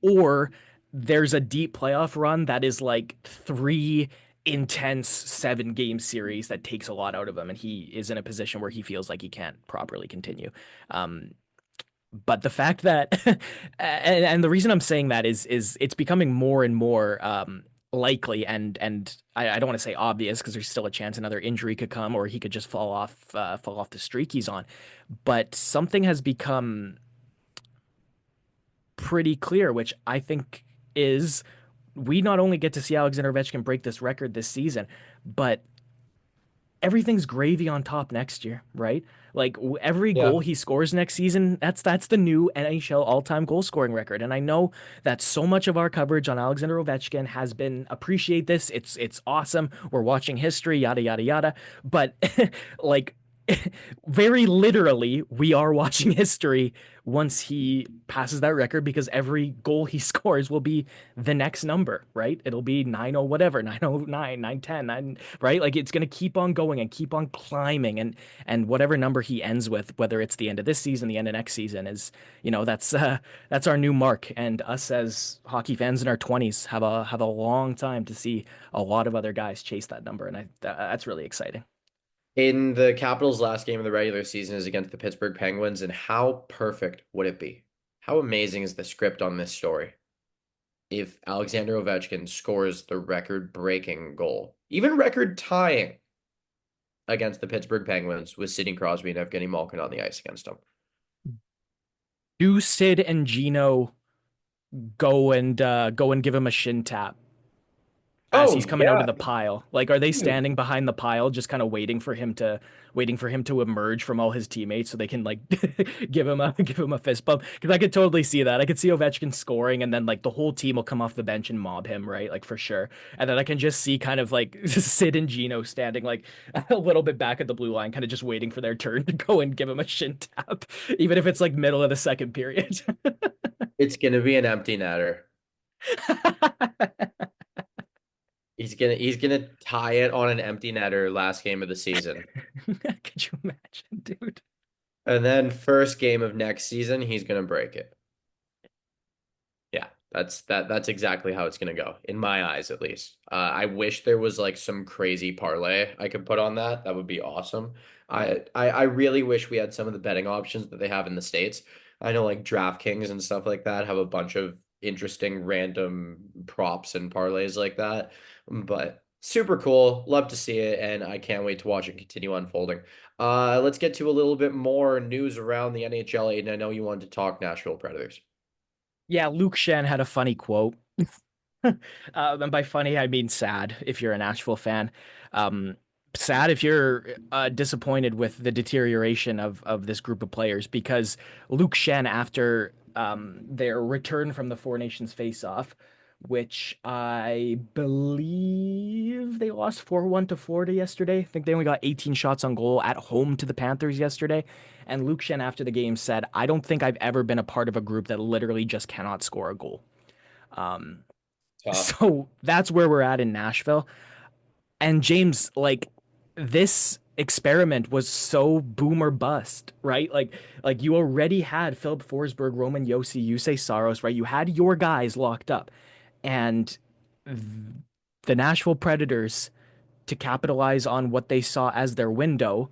or there's a deep playoff run that is like three intense 7 game series that takes a lot out of him, and he is in a position where he feels like he can't properly continue. Um, but the fact that and the reason I'm saying that is it's becoming more and more likely and I don't want to say obvious because there's still a chance another injury could come or he could just fall off the streak he's on. But something has become pretty clear, which I think is we not only get to see Alexander Ovechkin break this record this season, but everything's gravy on top next year, right? Like every goal Yeah. he scores next season, that's the new NHL all-time goal scoring record. And I know that so much of our coverage on Alexander Ovechkin has been appreciate this. It's awesome. We're watching history, yada yada yada. But like very literally, we are watching history once he passes that record because every goal he scores will be the next number, right? It'll be 90 whatever, 909, 910, 9, right? Like it's going to keep on going and keep on climbing and whatever number he ends with, whether it's the end of this season, the end of next season is, that's our new mark, and us as hockey fans in our 20s have a long time to see a lot of other guys chase that number, and that's really exciting. In the Capitals' last game of the regular season is against the Pittsburgh Penguins, and how perfect would it be? How amazing is the script on this story? If Alexander Ovechkin scores the record-breaking goal, even record-tying against the Pittsburgh Penguins with Sidney Crosby and Evgeny Malkin on the ice against him. Do Sid and Gino go and give him a shin tap as Oh he's coming out yeah, of the pile? Like, are they dude. standing behind the pile, just kind of waiting for him to emerge from all his teammates so they can like give him a fist bump? Because I could totally see that. I could see Ovechkin scoring, and then like the whole team will come off the bench and mob him, right? Like for sure. And then I can just see kind of like Sid and Gino standing like a little bit back at the blue line, kind of just waiting for their turn to go and give him a shin tap, even if it's like middle of the second period. It's gonna be an empty netter. He's gonna tie it on an empty netter last game of the season. Could you imagine, dude? And then first game of next season, he's gonna break it. Yeah, that's exactly how it's gonna go, in my eyes at least. I wish there was like some crazy parlay I could put on that. That would be awesome. I really wish we had some of the betting options that they have in the States. I know like DraftKings and stuff like that have a bunch of interesting random props and parlays like that. But super cool. Love to see it, and I can't wait to watch it continue unfolding. Let's get to a little bit more news around the NHL, Aiden. I know you wanted to talk Nashville Predators. Yeah, Luke Shen had a funny quote. And by funny, I mean sad if you're a Nashville fan. Um, Sad if you're disappointed with the deterioration of this group of players because Luke Shen, after their return from the Four Nations face-off, which I believe they lost 4-1 to Florida yesterday. I think they only got 18 shots on goal at home to the Panthers yesterday. And Luke Shen, after the game, said, I don't think I've ever been a part of a group that literally just cannot score a goal. Um, Tough. so that's where we're at in Nashville. And James, like this experiment was so boom or bust, right? Like you already had Philip Forsberg, Roman Yossi, Yusei Saros, right? You had your guys locked up. And the Nashville Predators, to capitalize on what they saw as their window,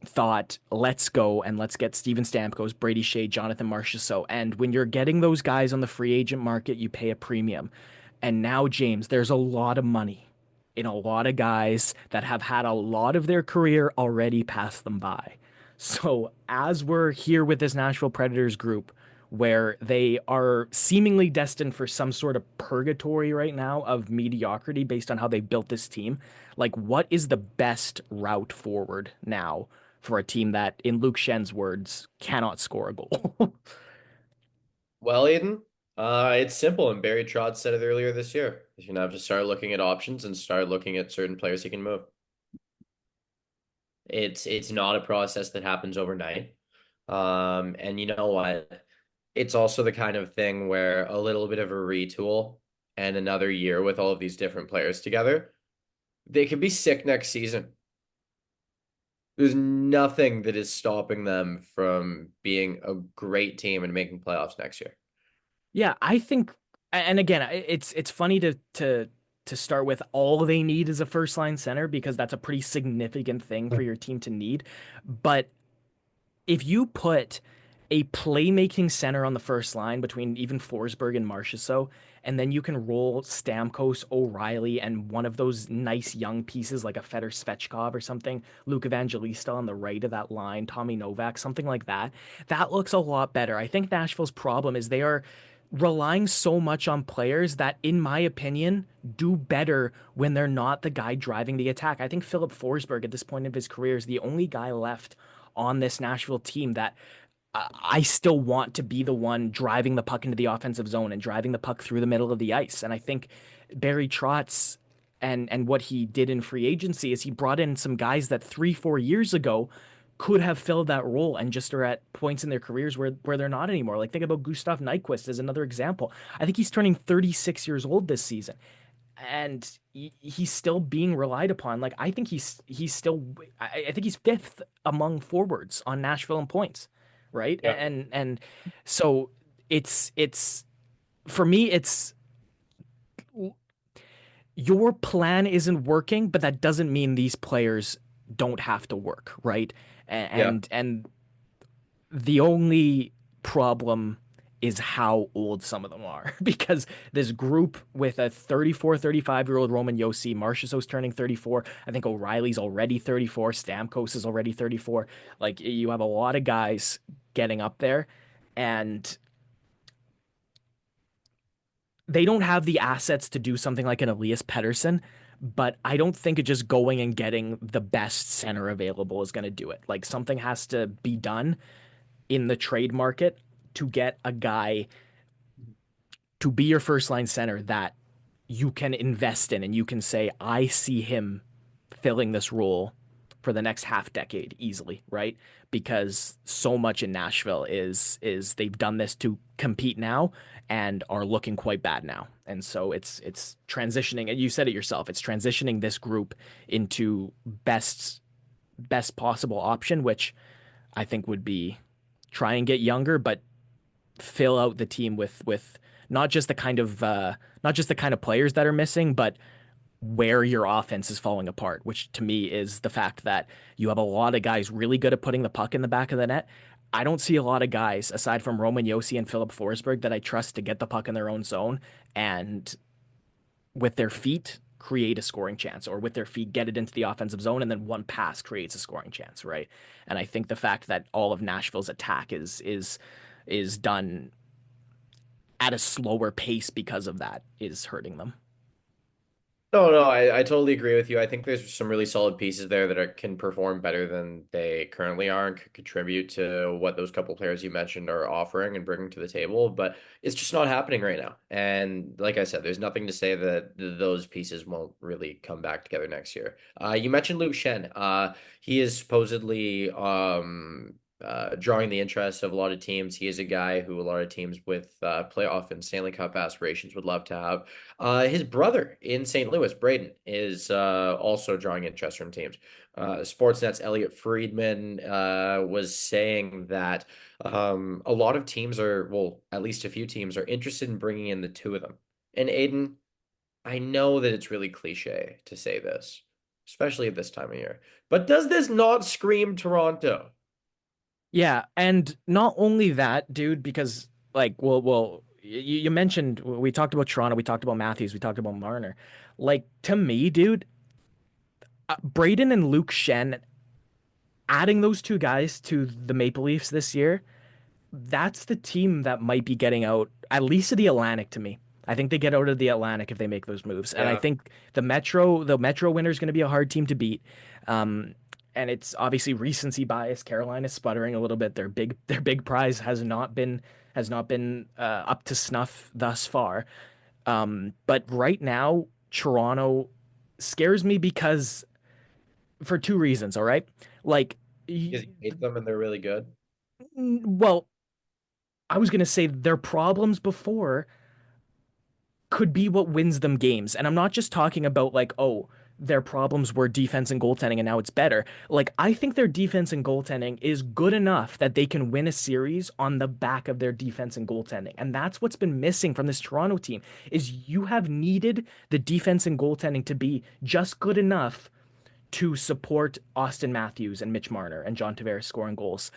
thought, let's go and let's get Steven Stamkos, Brady Shea, Jonathan Marchessault. And when you're getting those guys on the free agent market, you pay a premium. And now, James, there's a lot of money in a lot of guys that have had a lot of their career already pass them by. So, as we're here with this Nashville Predators group, where they are seemingly destined for some sort of purgatory right now of mediocrity based on how they built this team, like what is the best route forward now for a team that, in Luke Shen's words, cannot score a goal? Well, Aiden, it's simple, and Barry Trotz said it earlier this year. He's gonna have to start looking at options and start looking at certain players he can move. It's not a process that happens overnight. And you know what? It's also the kind of thing where a little bit of a retool and another year with all of these different players together, they could be sick next season. There's nothing that is stopping them from being a great team and making playoffs next year. Yeah, I think, and again, it's funny to start with all they need is a first line center because that's a pretty significant thing for your team to need. But if you put a playmaking center on the first line between even Forsberg and Marchessault, and then you can roll Stamkos, O'Reilly, and one of those nice young pieces like a Fedor Svechkov or something, Luke Evangelista on the right of that line, Tommy Novak, something like that. That looks a lot better. I think Nashville's problem is they are relying so much on players that, in my opinion, do better when they're not the guy driving the attack. I think Philip Forsberg at this point of his career is the only guy left on this Nashville team that I still want to be the one driving the puck into the offensive zone and driving the puck through the middle of the ice. And I think Barry Trotz and what he did in free agency is he brought in some guys that 3 4 years ago could have filled that role and just are at points in their careers where they're not anymore. Like think about Gustav Nyquist as another example. I think he's turning 36 years old this season and he's still being relied upon. Like I think he's still I think he's fifth among forwards on Nashville in points, right? Yeah. And so it's for me it's your plan isn't working, but that doesn't mean these players don't have to work, right? Yeah. And the only problem is how old some of them are because this group with a 34, 35-year-old Roman Yossi, Marchessault's turning 34. I think O'Reilly's already 34. Stamkos is already 34. Like you have a lot of guys getting up there and they don't have the assets to do something like an Elias Pettersson, but I don't think it just going and getting the best center available is going to do it. Like something has to be done in the trade market to get a guy to be your first line center that you can invest in and you can say, I see him filling this role for the next half decade easily, right? Because so much in Nashville is they've done this to compete now and are looking quite bad now. And so it's transitioning, and you said it yourself, it's transitioning this group into best possible option, which I think would be try and get younger, but fill out the team with not just the kind of not just the kind of players that are missing, but where your offense is falling apart, which to me is the fact that you have a lot of guys really good at putting the puck in the back of the net. I don't see a lot of guys aside from Roman Yossi and Philip Forsberg that I trust to get the puck in their own zone and with their feet create a scoring chance or with their feet get it into the offensive zone and then one pass creates a scoring chance, right? And I think the fact that all of Nashville's attack is done at a slower pace because of that is hurting them. No, no, I totally agree with you. I think there's some really solid pieces there that can perform better than they currently are and could contribute to what those couple players you mentioned are offering and bringing to the table. But it's just not happening right now. And like I said, there's nothing to say that those pieces won't really come back together next year. You mentioned Luke Shen. He is supposedly drawing the interest of a lot of teams. He is a guy who a lot of teams with playoff and Stanley Cup aspirations would love to have. His brother in St. Louis, Braden, is also drawing interest from teams. Sportsnet's Elliot Friedman was saying that a lot of teams are, well, at least a few teams are interested in bringing in the two of them. And Aiden, I know that it's really cliche to say this, especially at this time of year, but does this not scream Toronto? Yeah, and not only that, dude, because like, well, you mentioned we talked about Toronto, we talked about Matthews, we talked about Marner. Like to me, dude, Braden and Luke Shen, adding those two guys to the Maple Leafs this year, that's the team that might be getting out at least of the Atlantic to me. I think they get out of the Atlantic if they make those moves, and I Yeah. think the Metro winner is going to be a hard team to beat. Um, and it's obviously recency bias. Carolina is sputtering a little bit. Their big prize has not been up to snuff thus far. But right now, Toronto scares me because for two reasons. All right, like, Because you hate them and they're really good. well, I was gonna say their problems before could be what wins them games. And I'm not just talking about like, oh, their problems were defense and goaltending and now it's better. Like, I think their defense and goaltending is good enough that they can win a series on the back of their defense and goaltending. And that's what's been missing from this Toronto team is you have needed the defense and goaltending to be just good enough to support Austin Matthews and Mitch Marner and John Tavares scoring goals.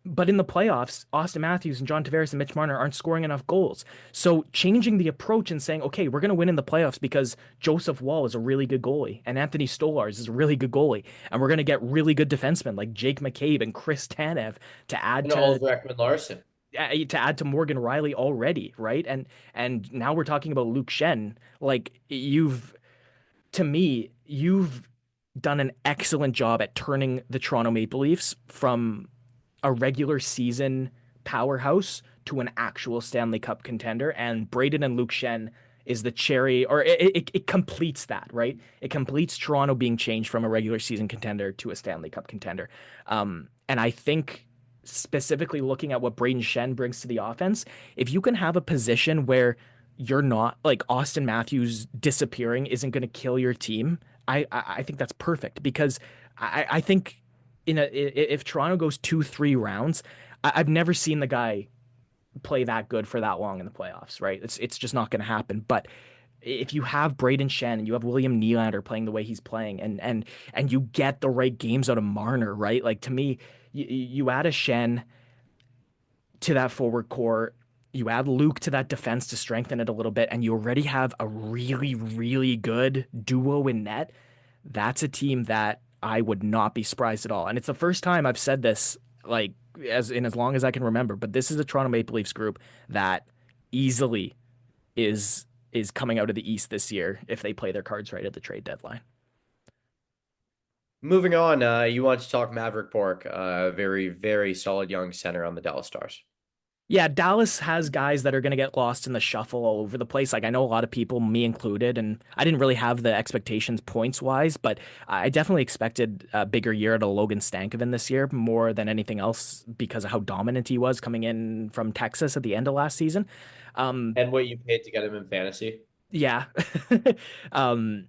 But in the playoffs, Austin Matthews and John Tavares and Mitch Marner aren't scoring enough goals. So changing the approach and saying, okay, we're going to win in the playoffs because Joseph Wall is a really good goalie and Anthony Stolarz is a really good goalie. And we're going to get really good defensemen like Jake McCabe and Chris Tanev to add And to Oliver Ekman-Larsson. Morgan Riley already, right? And now we're talking about Luke Shen. Like to me, you've done an excellent job at turning the Toronto Maple Leafs from a regular season powerhouse to an actual Stanley Cup contender. And Braden and Luke Shen is the cherry, or it completes that, right? It completes Toronto being changed from a regular season contender to a Stanley Cup contender. And I think specifically looking at what Braden Shen brings to the offense, if you can have a position where you're not like Austin Matthews disappearing isn't going to kill your team, I think that's perfect because I think if Toronto goes 2-3 rounds, I've never seen the guy play that good for that long in the playoffs, right? It's just not going to happen. But if you have Braden Shen and you have William Nylander playing the way he's playing, and you get the right games out of Marner, right? Like to me, you add a Shen to that forward core. You add Luke to that defense to strengthen it a little bit, and you already have a really, really good duo in net. That's a team that I would not be surprised at all. And it's the first time I've said this, like as long as I can remember. But this is a Toronto Maple Leafs group that easily is coming out of the East this year if they play their cards right at the trade deadline. Moving on, you want to talk Maverick Bork, very, very solid young center on the Dallas Stars. Yeah, Dallas has guys that are going to get lost in the shuffle all over the place. Like I know a lot of people, me included, and I didn't really have the expectations points wise, but I definitely expected a bigger year out of Logan Stankoven this year more than anything else because of how dominant he was coming in from Texas at the end of last season. Um, And what you paid to get him in fantasy. yeah. um,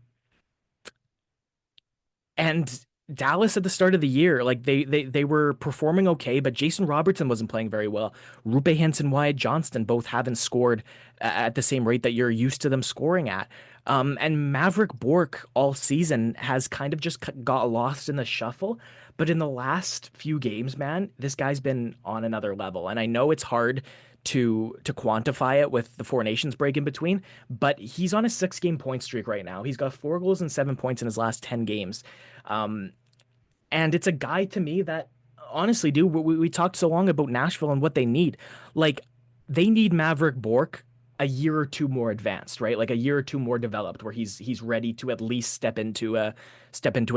And Dallas at the start of the year, like they were performing okay, but Jason Robertson wasn't playing very well. Rupe Hansen, Wyatt Johnston both haven't scored at the same rate that you're used to them scoring at. And Maverick Bork all season has kind of just got lost in the shuffle. But in the last few games, man, this guy's been on another level. And I know it's hard to quantify it with the Four Nations break in between, but he's on a 6 game point streak right now. He's got 4 goals and 7 points in his last 10 games. Um, and it's a guy to me that honestly, dude, we talked so long about Nashville and what they need. Like, they need Maverick Bork a year or two more advanced, right? Like a year or two more developed, where he's ready to at least step into a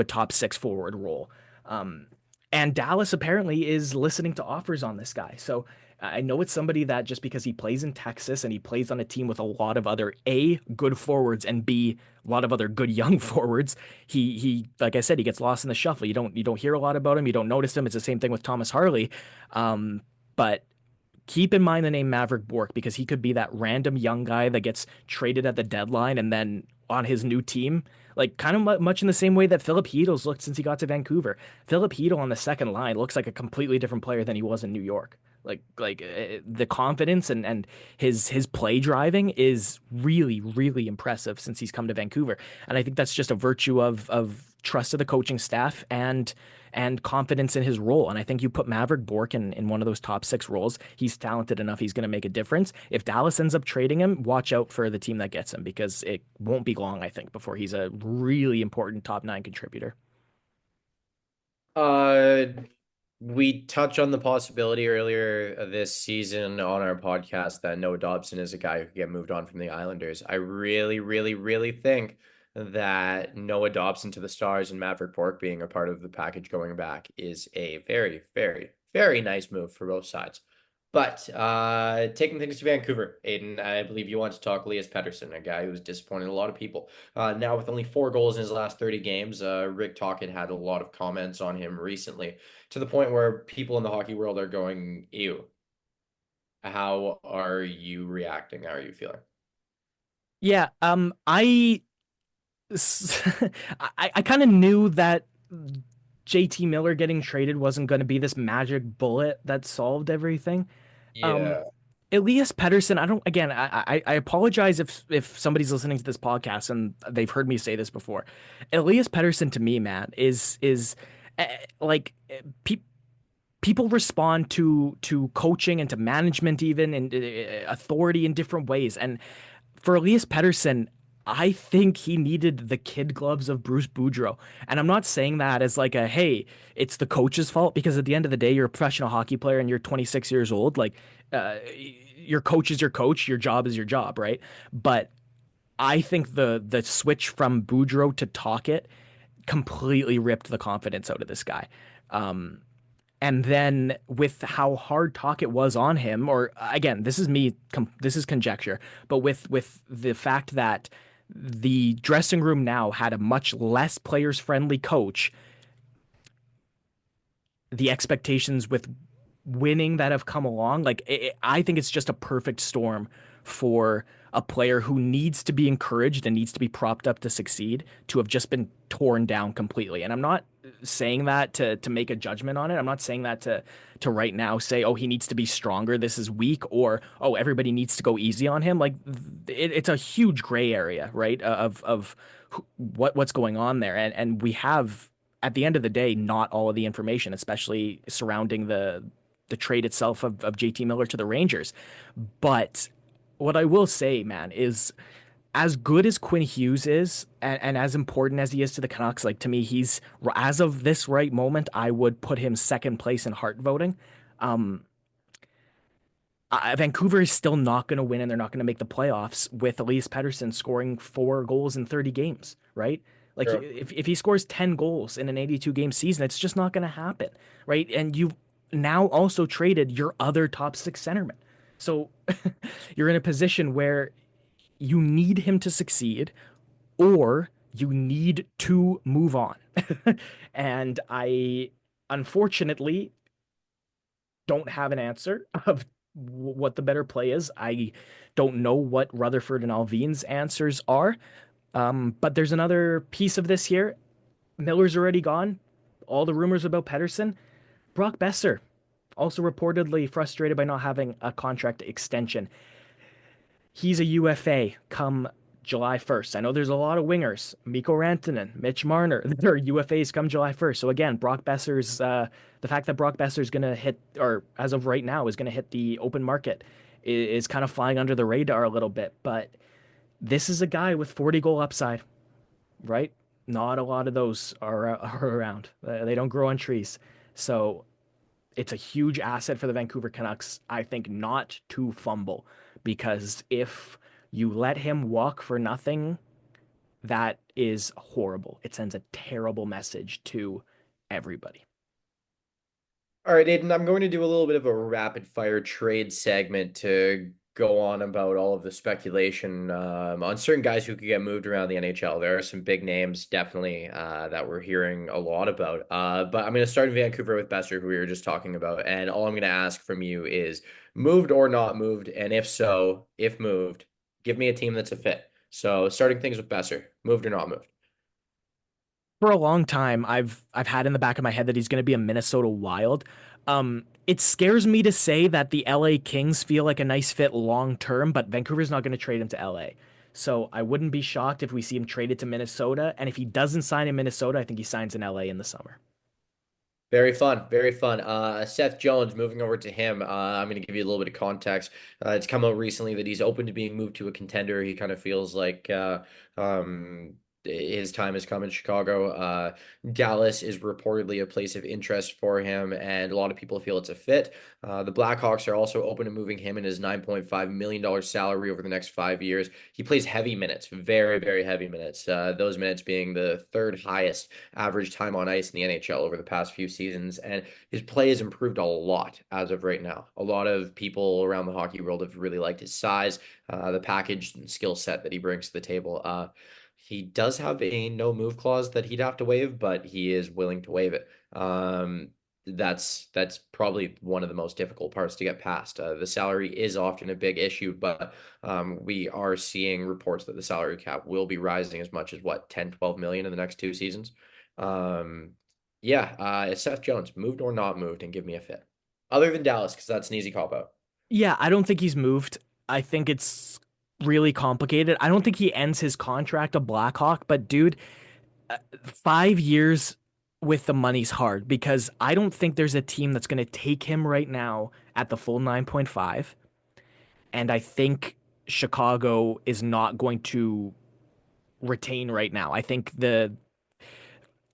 top six forward role. Um, and Dallas apparently is listening to offers on this guy. So I know it's somebody that just because he plays in Texas and he plays on a team with a lot of other A, good forwards, and B, a lot of other good young forwards, he like I said, he gets lost in the shuffle. You don't hear a lot about him. You don't notice him. It's the same thing with Thomas Harley. But keep in mind the name Maverick Bork because he could be that random young guy that gets traded at the deadline and then on his new team, like kind of much in the same way that Philip Hedl's looked since he got to Vancouver. Philip Hedl on the second line looks like a completely different player than he was in New York. The confidence and his play driving is really really impressive since he's come to Vancouver, and I think that's just a virtue of trust of the coaching staff and confidence in his role. And I think you put Maverick Bork in one of those top six roles. He's talented enough. He's going to make a difference. If Dallas ends up trading him, watch out for the team that gets him because it won't be long, I think, before he's a really important top nine contributor. Uh, we touched on the possibility earlier this season on our podcast that Noah Dobson is a guy who could get moved on from the Islanders. I really, really, really think that Noah Dobson to the Stars and Maverick Bork being a part of the package going back is a very, very, very nice move for both sides. But taking things to Vancouver, Aiden, I believe you want to talk Elias Pettersson, a guy who's disappointed a lot of people. Now with only 4 goals in his last 30 games, Rick Tocchet had a lot of comments on him recently, to the point where people in the hockey world are going, "Ew." How are you reacting? How are you feeling? Yeah, I kind of knew that JT Miller getting traded wasn't going to be this magic bullet that solved everything. Um, Yeah. Elias Pettersson, I don't. Again, I apologize if somebody's listening to this podcast and they've heard me say this before. Elias Pettersson to me, man, is like people respond to coaching and to management even and authority in different ways. And for Elias Pettersson, I think he needed the kid gloves of Bruce Boudreau. And I'm not saying that as like a, hey, it's the coach's fault because at the end of the day, you're a professional hockey player and you're 26 years old. Like, your coach is your coach, your job is your job, right? But I think the switch from Boudreau to Tocchet completely ripped the confidence out of this guy. Um, And then with how hard talk it was on him, or again, this is conjecture, but with the fact that the dressing room now had a much less players friendly coach, the expectations with winning that have come along, I think it's just a perfect storm for a player who needs to be encouraged and needs to be propped up to succeed to have just been torn down completely. And I'm not saying that to make a judgment on it. I'm not saying that to right now say, oh, he needs to be stronger, this is weak, or oh, everybody needs to go easy on him. It's a huge gray area, right? Of what's going on there, and we have at the end of the day not all of the information, especially surrounding the trade itself of JT Miller to the Rangers. But what I will say, man, is as good as Quinn Hughes is, and as important as he is to the Canucks, like to me, he's as of this right moment, I would put him second place in Hart voting. Um, Vancouver is still not going to win, and they're not going to make the playoffs with Elias Pettersson scoring 4 goals in 30 games, right? Like True. if he scores 10 goals in an 82 game season, it's just not going to happen, right? And you've now also traded your other top six centerman. So you're in a position where you need him to succeed or you need to move on. And I unfortunately don't have an answer of what the better play is. I don't know what Rutherford and Alvin's answers are. But there's another piece of this here. Miller's already gone. All the rumors about Pedersen. Brock Besser, also reportedly frustrated by not having a contract extension. He's a UFA come July 1st. I know there's a lot of wingers, Mikko Rantanen, Mitch Marner, that are UFAs come July 1st. So again, the fact that Brock Besser's going to hit, or as of right now, is going to hit the open market is kind of flying under the radar a little bit. But this is a guy with 40 goal upside, right? Not a lot of those are around. They don't grow on trees. So it's a huge asset for the Vancouver Canucks, I think, not to fumble, because if you let him walk for nothing, that is horrible. It sends a terrible message to everybody. All right, Aiden, I'm going to do a little bit of a rapid fire trade segment to go on about all of the speculation on certain guys who could get moved around the NHL. There are some big names, definitely, that we're hearing a lot about. But I'm going to start in Vancouver with Besser, who we were just talking about. And all I'm going to ask from you is moved or not moved? And if so, if moved, give me a team that's a fit. So starting things with Besser, moved or not moved? For a long time, I've had in the back of my head that he's going to be a Minnesota Wild. It scares me to say that the LA Kings feel like a nice fit long term, but Vancouver's not going to trade him to LA. So I wouldn't be shocked if we see him traded to Minnesota. And if he doesn't sign in Minnesota, I think he signs in LA in the summer. Very fun, very fun. Seth Jones, moving over to him. I'm going to give you a little bit of context. It's come out recently that he's open to being moved to a contender. He kind of feels like his time has come in Chicago. Dallas is reportedly a place of interest for him, and a lot of people feel it's a fit. The Blackhawks are also open to moving him and his $9.5 million salary over the next 5 years. He plays heavy minutes, very, very heavy minutes. Those minutes being the third highest average time on ice in the NHL over the past few seasons. And his play has improved a lot as of right now. A lot of people around the hockey world have really liked his size, the package and skill set that he brings to the table. He does have a no move clause that he'd have to waive, but he is willing to waive it. That's probably one of the most difficult parts to get past. The salary is often a big issue, but we are seeing reports that the salary cap will be rising as much as what 10, 12 million in the next 2 seasons. Um, yeah, Seth Jones moved or not moved, and give me a fit. Other than Dallas, because that's an easy cop out. Yeah, I don't think he's moved. I think it's really complicated. I don't think he ends his contract a Blackhawk, but dude, 5 years with the money's hard because I don't think there's a team that's going to take him right now at the full 9.5. And I think Chicago is not going to retain right now. I think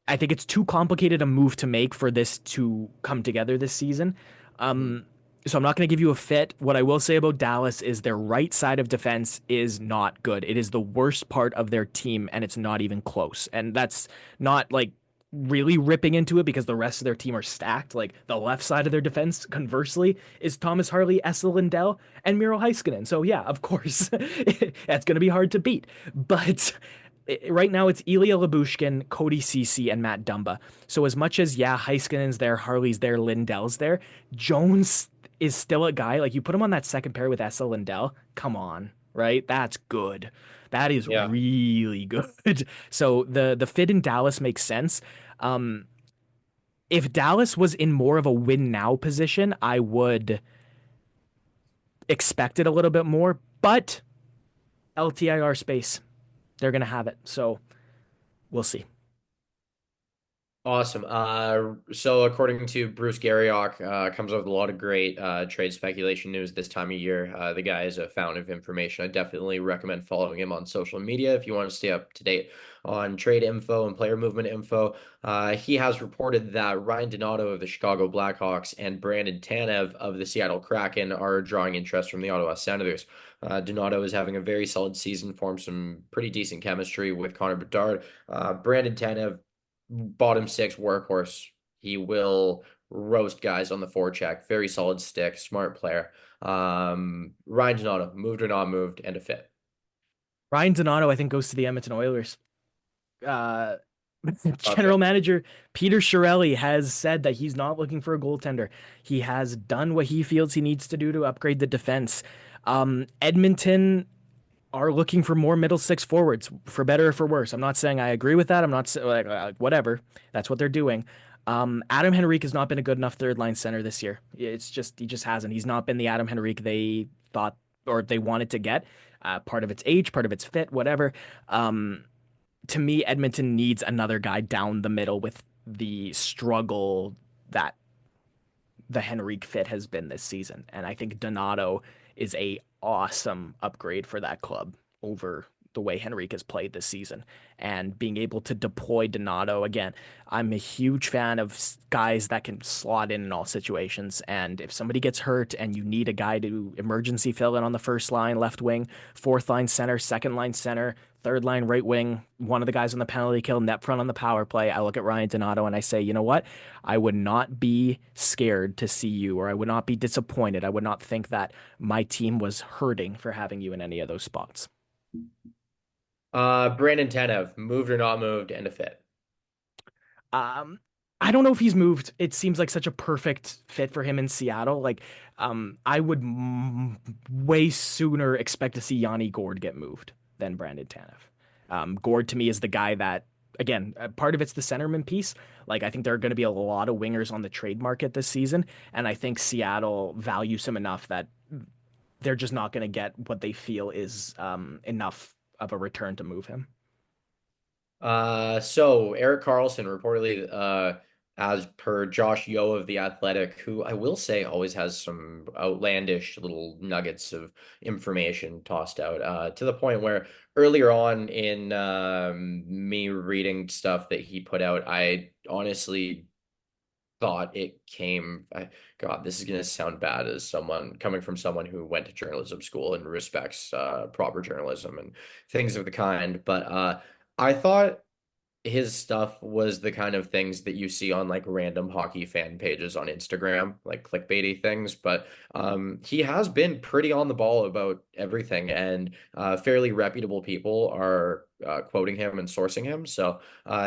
it's too complicated a move to make for this to come together this season. Mhm. Um, so I'm not going to give you a fit. What I will say about Dallas is their right side of defense is not good. It is the worst part of their team, and it's not even close. And that's not like really ripping into it because the rest of their team are stacked. Like the left side of their defense, conversely, is Thomas Harley, Esa Lindell, and Miro Heiskanen. So yeah, of course, that's going to be hard to beat. But right now it's Ilya Labushkin, Cody Ceci, and Matt Dumba. So as much as yeah, Heiskanen's there, Harley's there, Lindell's there, Jones is still a guy like you put him on that second pair with Esa Lindell. Come on, right? That's good. That is Yeah. really good. So the fit in Dallas makes sense. Um, if Dallas was in more of a win now position, I would expect it a little bit more. But LTIR space, they're gonna have it. So we'll see. Awesome. So according to Bruce Garriock, comes up with a lot of great trade speculation news this time of year. The guy is a fountain of information. I definitely recommend following him on social media if you want to stay up to date on trade info and player movement info. He has reported that Ryan Donato of the Chicago Blackhawks and Brandon Tanev of the Seattle Kraken are drawing interest from the Ottawa Senators. Donato is having a very solid season, formed some pretty decent chemistry with Connor Bedard. Brandon Tanev, bottom six workhorse. He will roast guys on the forecheck. Very solid stick, smart player. Ryan Donato, moved or not moved, and a fit. Ryan Donato, I think, goes to the Edmonton Oilers. Uh, Okay. General manager Peter Chiarelli has said that he's not looking for a goaltender. He has done what he feels he needs to do to upgrade the defense. Edmonton are looking for more middle six forwards, for better or for worse. I'm not saying I agree with that. I'm not like whatever. That's what they're doing. Adam Henrique has not been a good enough third line center this year. It's just he just hasn't. He's not been the Adam Henrique they thought or they wanted to get. Part of its age, part of its fit, whatever. Um, to me, Edmonton needs another guy down the middle with the struggle that the Henrique fit has been this season. And I think Donato is a awesome upgrade for that club over the way Henrique has played this season. And being able to deploy Donato again, I'm a huge fan of guys that can slot in all situations. And if somebody gets hurt and you need a guy to emergency fill in on the first line, left wing, fourth line center, second line center, third line right wing, one of the guys on the penalty kill, net front on the power play, I look at Ryan Donato and I say, you know what? I would not be scared to see you, or I would not be disappointed. I would not think that my team was hurting for having you in any of those spots. Brandon Tanev, moved or not moved, and a fit. Um, I don't know if he's moved. It seems like such a perfect fit for him in Seattle. Like, I would way sooner expect to see Yanni Gord get moved than Brandon Tanev. Gord to me is the guy that, again, part of it's the centerman piece. Like, I think there are going to be a lot of wingers on the trade market this season, and I think Seattle values him enough that they're just not going to get what they feel is enough of a return to move him. So Eric Carlson reportedly, as per Josh Yeo of The Athletic, who I will say always has some outlandish little nuggets of information tossed out, to the point where earlier on in me reading stuff that he put out, I honestly thought it came. God, this is gonna sound bad as someone coming from someone who went to journalism school and respects proper journalism and things of the kind, but I thought his stuff was the kind of things that you see on like random hockey fan pages on Instagram, like clickbaity things. But he has been pretty on the ball about everything, and fairly reputable people are quoting him and sourcing him. So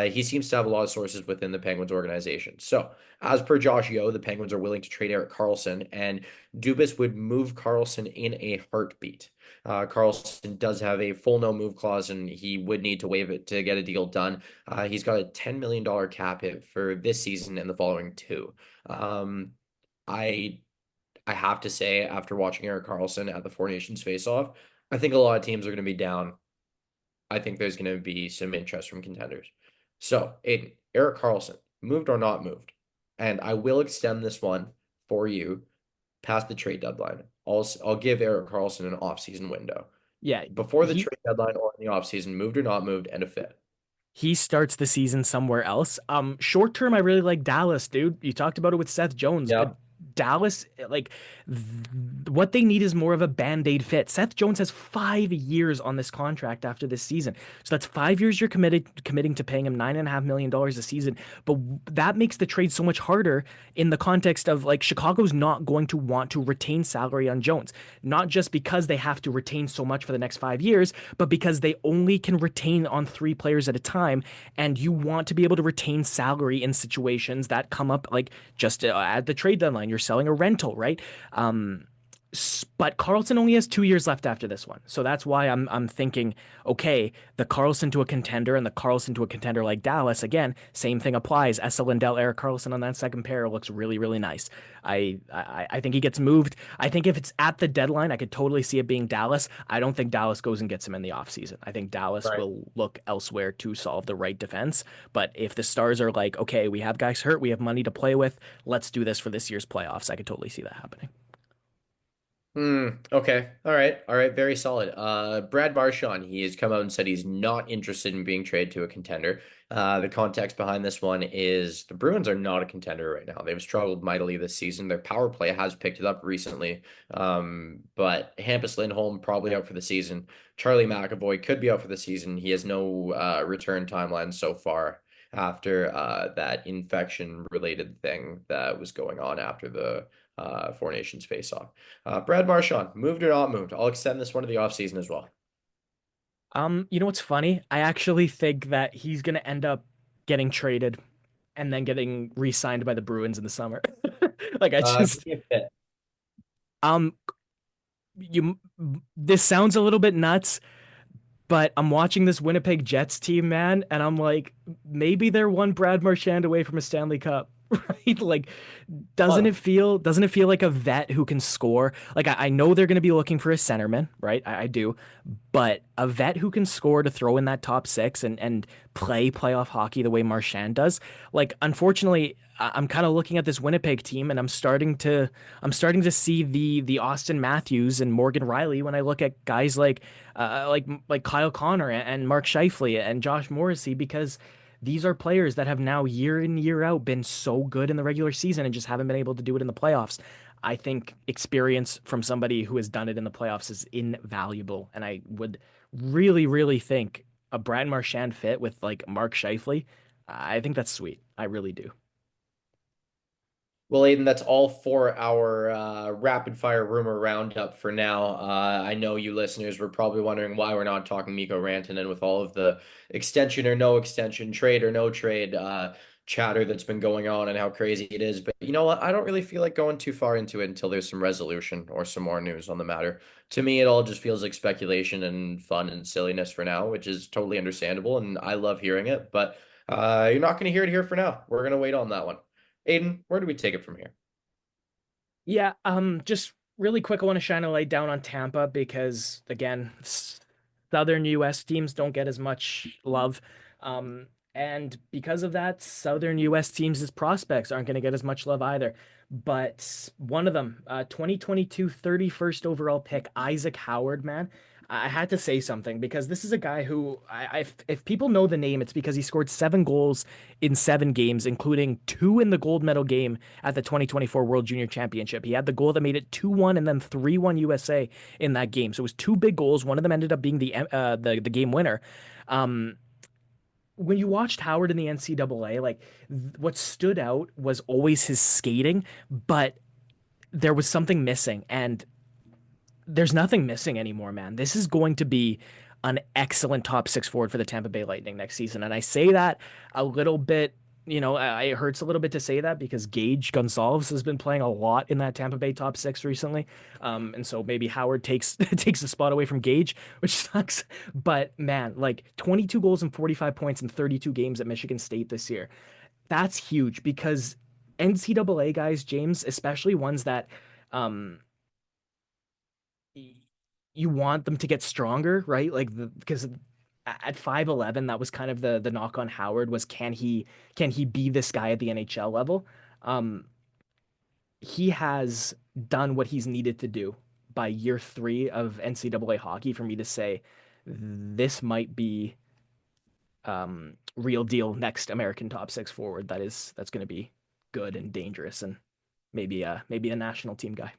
he seems to have a lot of sources within the Penguins organization. So, as per Josh Yeo, the Penguins are willing to trade Eric Carlson, and Dubas would move Carlson in a heartbeat. Carlson does have a full no move clause, and he would need to waive it to get a deal done. He's got a $10 million cap hit for this season and the following two. Um, I I have to say, after watching Eric Carlson at the Four Nations face-off, I think a lot of teams are going to be down. I think there's going to be some interest from contenders. So, Aiden, Eric Carlson, moved or not moved? And I will extend this one for you past the trade deadline. I'll give Eric Carlson an off-season window. Yeah, Before the he trade deadline or in the off-season, moved or not moved, and a fit. he starts the season somewhere else. Short term, I really like Dallas, dude. You talked about it with Seth Jones. Yeah. Dallas, like, what they need is more of a band-aid fit. Seth Jones has 5 years on this contract after this season. So that's 5 years you're committing to paying him $9.5 million a season. But that makes the trade so much harder in the context of like Chicago's not going to want to retain salary on Jones. Not just because they have to retain so much for the next 5 years, but because they only can retain on three players at a time. And you want to be able to retain salary in situations that come up like just at the trade deadline. You're selling a rental, right? Um, but Carlson only has 2 years left after this one, so that's why I'm thinking, okay, the Carlson to a contender and the Carlson to a contender like Dallas again, same thing applies. Essa Lindell, Eric Carlson on that second pair looks really nice. I think he gets moved. I think if it's at the deadline, I could totally see it being Dallas. I don't think Dallas goes and gets him in the offseason. I think Dallas Right. will look elsewhere to solve the right defense. But if the Stars are like, okay, we have guys hurt, we have money to play with, let's do this for this year's playoffs, I could totally see that happening. Okay. All right. All right. Very solid. Brad Marchand, he has come out and said he's not interested in being traded to a contender. The context behind this one is the Bruins are not a contender right now. They've struggled mightily this season. Their power play has picked it up recently. But Hampus Lindholm probably out for the season. Charlie McAvoy could be out for the season. He has no return timeline so far after that infection related thing that was going on after the Four Nations face off. Brad Marchand, moved or not moved? I'll extend this one to the offseason as well. You know what's funny? I actually think that he's gonna end up getting traded and then getting re-signed by the Bruins in the summer. Like I Give just me a fit. um you this sounds a little bit nuts, but I'm watching this Winnipeg Jets team, man, and I'm like, maybe they're one Brad Marchand away from a Stanley Cup, right? Like, Fun. doesn't it feel like a vet who can score? Like, I know they're going to be looking for a centerman, right? I do, but a vet who can score to throw in that top six and play playoff hockey the way Marchand does. Like, unfortunately, I'm kind of looking at this Winnipeg team, and I'm starting to see the Austin Matthews and Morgan Riley when I look at guys like Kyle Connor and Mark Scheifele and Josh Morrissey because these are players that have now year in year out been so good in the regular season and just haven't been able to do it in the playoffs. I think experience from somebody who has done it in the playoffs is invaluable, and I would really think a Brad Marchand fit with like Mark Scheifele. I think that's sweet. I really do. Well, Aiden, that's all for our rapid fire rumor roundup for now. I know you listeners were probably wondering why we're not talking Mikko Rantanen with all of the extension or no extension, trade or no trade chatter that's been going on and how crazy it is. But you know what? I don't really feel like going too far into it until there's some resolution or some more news on the matter. To me, it all just feels like speculation and fun and silliness for now, which is totally understandable, and I love hearing it. But you're not going to hear it here for now. We're going to wait on that one. Aiden, where do we take it from here? Yeah, just really quick, I want to shine a light down on Tampa because again, Southern US teams don't get as much love. And because of that, Southern US teams' prospects aren't going to get as much love either. But one of them, 2022 31st overall pick, Isaac Howard, man. I had to say something because this is a guy who, if people know the name, it's because he scored 7 goals in 7 games, including 2 in the gold medal game at the 2024 World Junior Championship. He had the goal that made it 2-1 and then 3-1 USA in that game. So it was 2 big goals. One of them ended up being the game winner. Um, when you watched Howard in the NCAA, like what stood out was always his skating, but there was something missing, and there's nothing missing anymore, man. This is going to be an excellent top six forward for the Tampa Bay Lightning next season. And I say that a little bit, it hurts a little bit to say that because Gage Gonzalez has been playing a lot in that Tampa Bay top six recently. And so maybe Howard takes takes the spot away from Gage, which sucks. But man, like 22 goals and 45 points in 32 games at Michigan State this year. That's huge because NCAA guys, James, especially ones that um you want them to get stronger, right? Because at 5'11", that was kind of the knock on Howard was can he be this guy at the NHL level? Um, he has done what he's needed to do by year 3 of NCAA hockey for me to say this might be real deal next American top six forward that's going to be good and dangerous and Maybe a national team guy.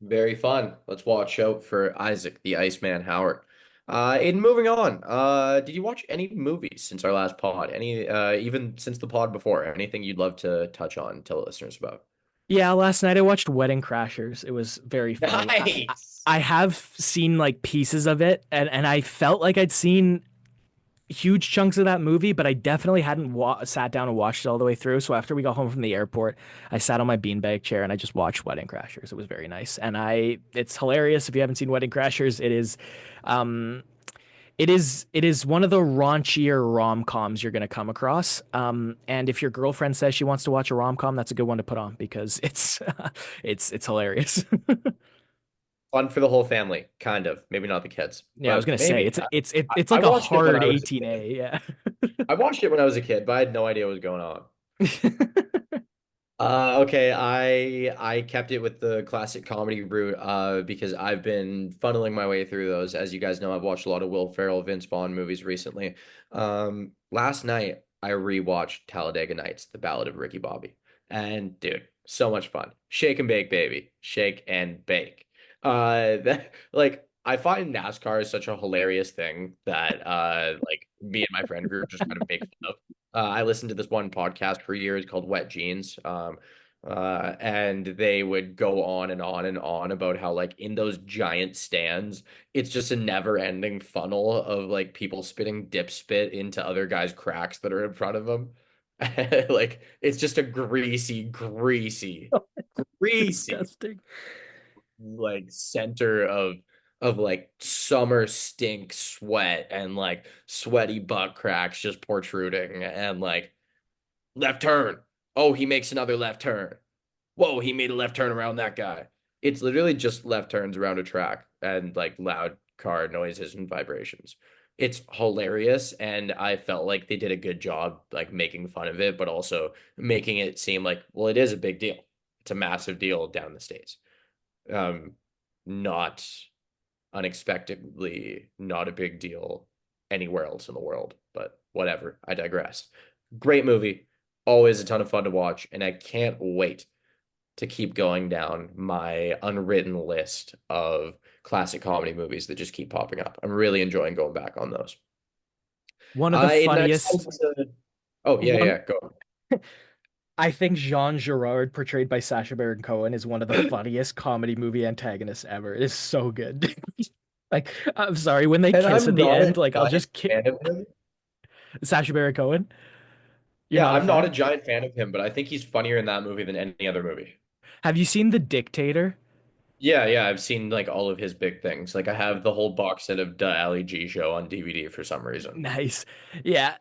Very fun. Let's watch out for Isaac, the Iceman Howard. And moving on, did you watch any movies since our last pod? Any, even since the pod before? Anything you'd love to touch on, tell listeners about? Yeah, last night I watched Wedding Crashers. It was very funny. Nice. I have seen like pieces of it, and I felt like I'd seen huge chunks of that movie, but I definitely hadn't sat down and watched it all the way through. So after we got home from the airport, I sat on my beanbag chair and I just watched Wedding Crashers. It was very nice, and it's hilarious. If you haven't seen Wedding Crashers, um, it is one of the raunchier rom coms you're going to come across. And if your girlfriend says she wants to watch a rom com, that's a good one to put on because it's it's hilarious. Fun for the whole family, kind of. Maybe not the kids, Yeah, I was but gonna say maybe. it's I like a watched it when hard I was a 18A. kid. Yeah. I watched it when I was a kid, but I had no idea what was going on. Okay, I kept it with the classic comedy route because I've been funneling my way through those. As you guys know, I've watched a lot of Will Ferrell, Vince Vaughn movies recently. Last night I rewatched Talladega Nights, The Ballad of Ricky Bobby. And dude, so much fun. Shake and bake, baby. Shake and bake. That like I find NASCAR is such a hilarious thing that like me and my friend group just kind of make fun of. I listened to this one podcast for years called Wet Jeans. And they would go on and on and on about how, like, in those giant stands, it's just a never-ending funnel of like people spitting dip spit into other guys' cracks that are in front of them. Like, it's just a greasy, Disgusting. like center of like summer stink sweat and like sweaty butt cracks just protruding and like left turn. Oh, he makes another left turn. Whoa, he made a left turn around that guy. It's literally just left turns around a track and like loud car noises and vibrations. It's hilarious, and I felt like they did a good job like making fun of it, but also making it seem like, well, it is a big deal. It's a massive deal down the States. Um, not unexpectedly not a big deal anywhere else in the world, but whatever. I digress. Great movie, always a ton of fun to watch, and I can't wait to keep going down my unwritten list of classic comedy movies that just keep popping up. I'm really enjoying going back on those. One of the And I just funniest wanted to, oh yeah, one yeah, go. I think Jean Girard, portrayed by Sacha Baron Cohen, is one of the funniest comedy movie antagonists ever. It is so good. Like, I'm sorry, when they And kiss at I'm the not a end, like I'll giant just kick fan of him. Sacha Baron Cohen. You're Yeah, not a I'm not a fan? giant fan of him, but I think he's funnier in that movie than any other movie. Have you seen The Dictator? Yeah, yeah, I've seen like all of his big things. Like I have the whole box set of the Ali G show on DVD for some reason. Nice. Yeah.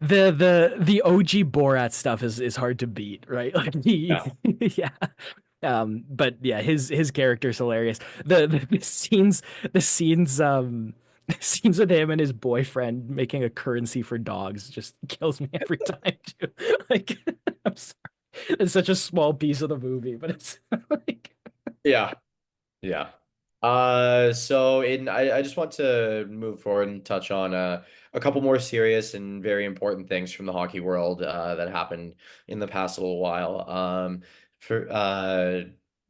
The OG Borat stuff is hard to beat, right? Like he Yeah. yeah. But yeah, his character's hilarious. The scenes the scenes with him and his boyfriend making a currency for dogs just kills me every time too. Like I'm sorry. It's such a small piece of the movie, but it's like Yeah. Yeah. So I just want to move forward and touch on a couple more serious and very important things from the hockey world that happened in the past little while. For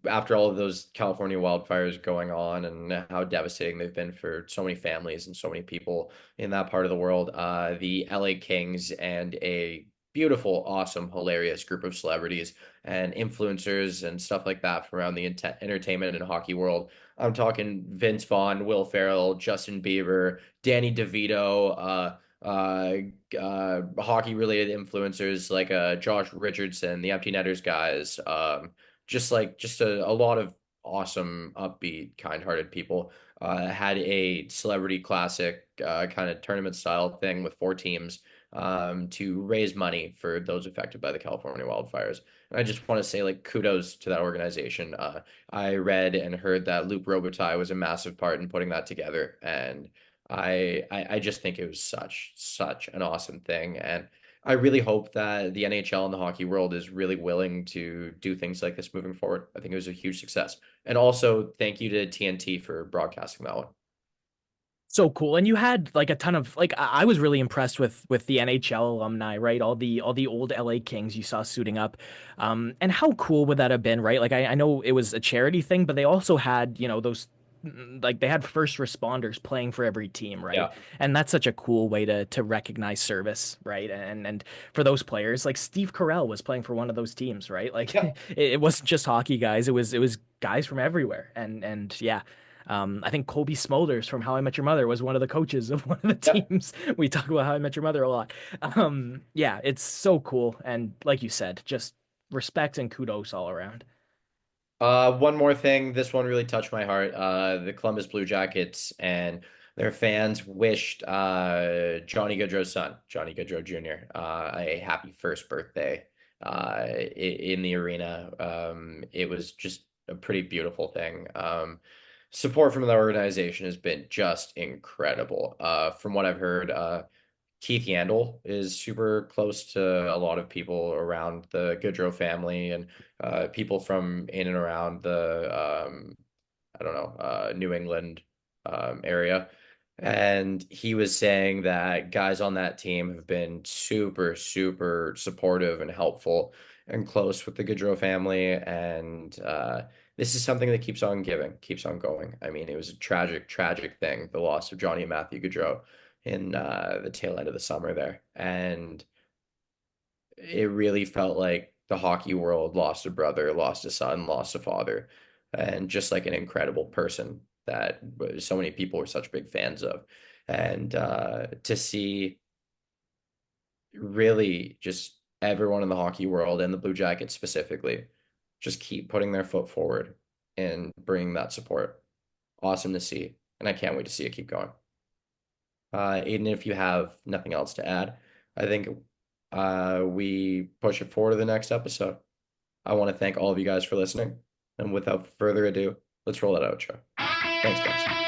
After all of those California wildfires going on and how devastating they've been for so many families and so many people in that part of the world, the LA Kings and a beautiful, awesome, hilarious group of celebrities and influencers and stuff like that from around the entertainment and hockey world. I'm talking Vince Vaughn, Will Ferrell, Justin Bieber, Danny DeVito, hockey related influencers like Josh Richardson, the Empty Netters guys, just a lot of awesome, upbeat, kind-hearted people. Had a celebrity classic kind of tournament style thing with four teams to raise money for those affected by the California wildfires. And I just want to say, like, kudos to that organization. I read and heard that Luke Robitaille was a massive part in putting that together, and I just think it was such an awesome thing, and I really hope that the NHL and the hockey world is really willing to do things like this moving forward. I think it was a huge success, and also thank you to TNT for broadcasting that one. So cool. And you had like a ton of like I was really impressed with the NHL alumni, right? All the old LA Kings you saw suiting up. And how cool would that have been, right? Like I know it was a charity thing, but they also had, those like they had first responders playing for every team, right? Yeah. And that's such a cool way to recognize service, right? And for those players, like Steve Carell was playing for one of those teams, right? Like Yeah. it wasn't just hockey guys, it was guys from everywhere. And yeah. I think Colby Smulders from How I Met Your Mother was one of the coaches of one of the Yep. teams. We talk about How I Met Your Mother a lot. Yeah, it's so cool. And like you said, just respect and kudos all around. One more thing. This one really touched my heart. The Columbus Blue Jackets and their fans wished Johnny Gaudreau's son, Johnny Gaudreau Jr., a happy first birthday in the arena. It was just a pretty beautiful thing. Support from the organization has been just incredible. From what I've heard, Keith Yandel is super close to a lot of people around the Goodrow family and people from in and around the I don't know, New England area. And he was saying that guys on that team have been super, super supportive and helpful and close with the Goodrow family. And this is something that keeps on giving, keeps on going. I mean, it was a tragic, tragic thing, the loss of Johnny and Matthew Goodrow in the tail end of the summer there. And it really felt like the hockey world lost a brother, lost a son, lost a father, and just like an incredible person that so many people were such big fans of. And to see really just everyone in the hockey world and the Blue Jackets specifically just keep putting their foot forward and bringing that support. Awesome to see. And I can't wait to see it keep going. Aiden, if you have nothing else to add, I think we push it forward to the next episode. I want to thank all of you guys for listening. And without further ado, let's roll that outro. Thanks, guys.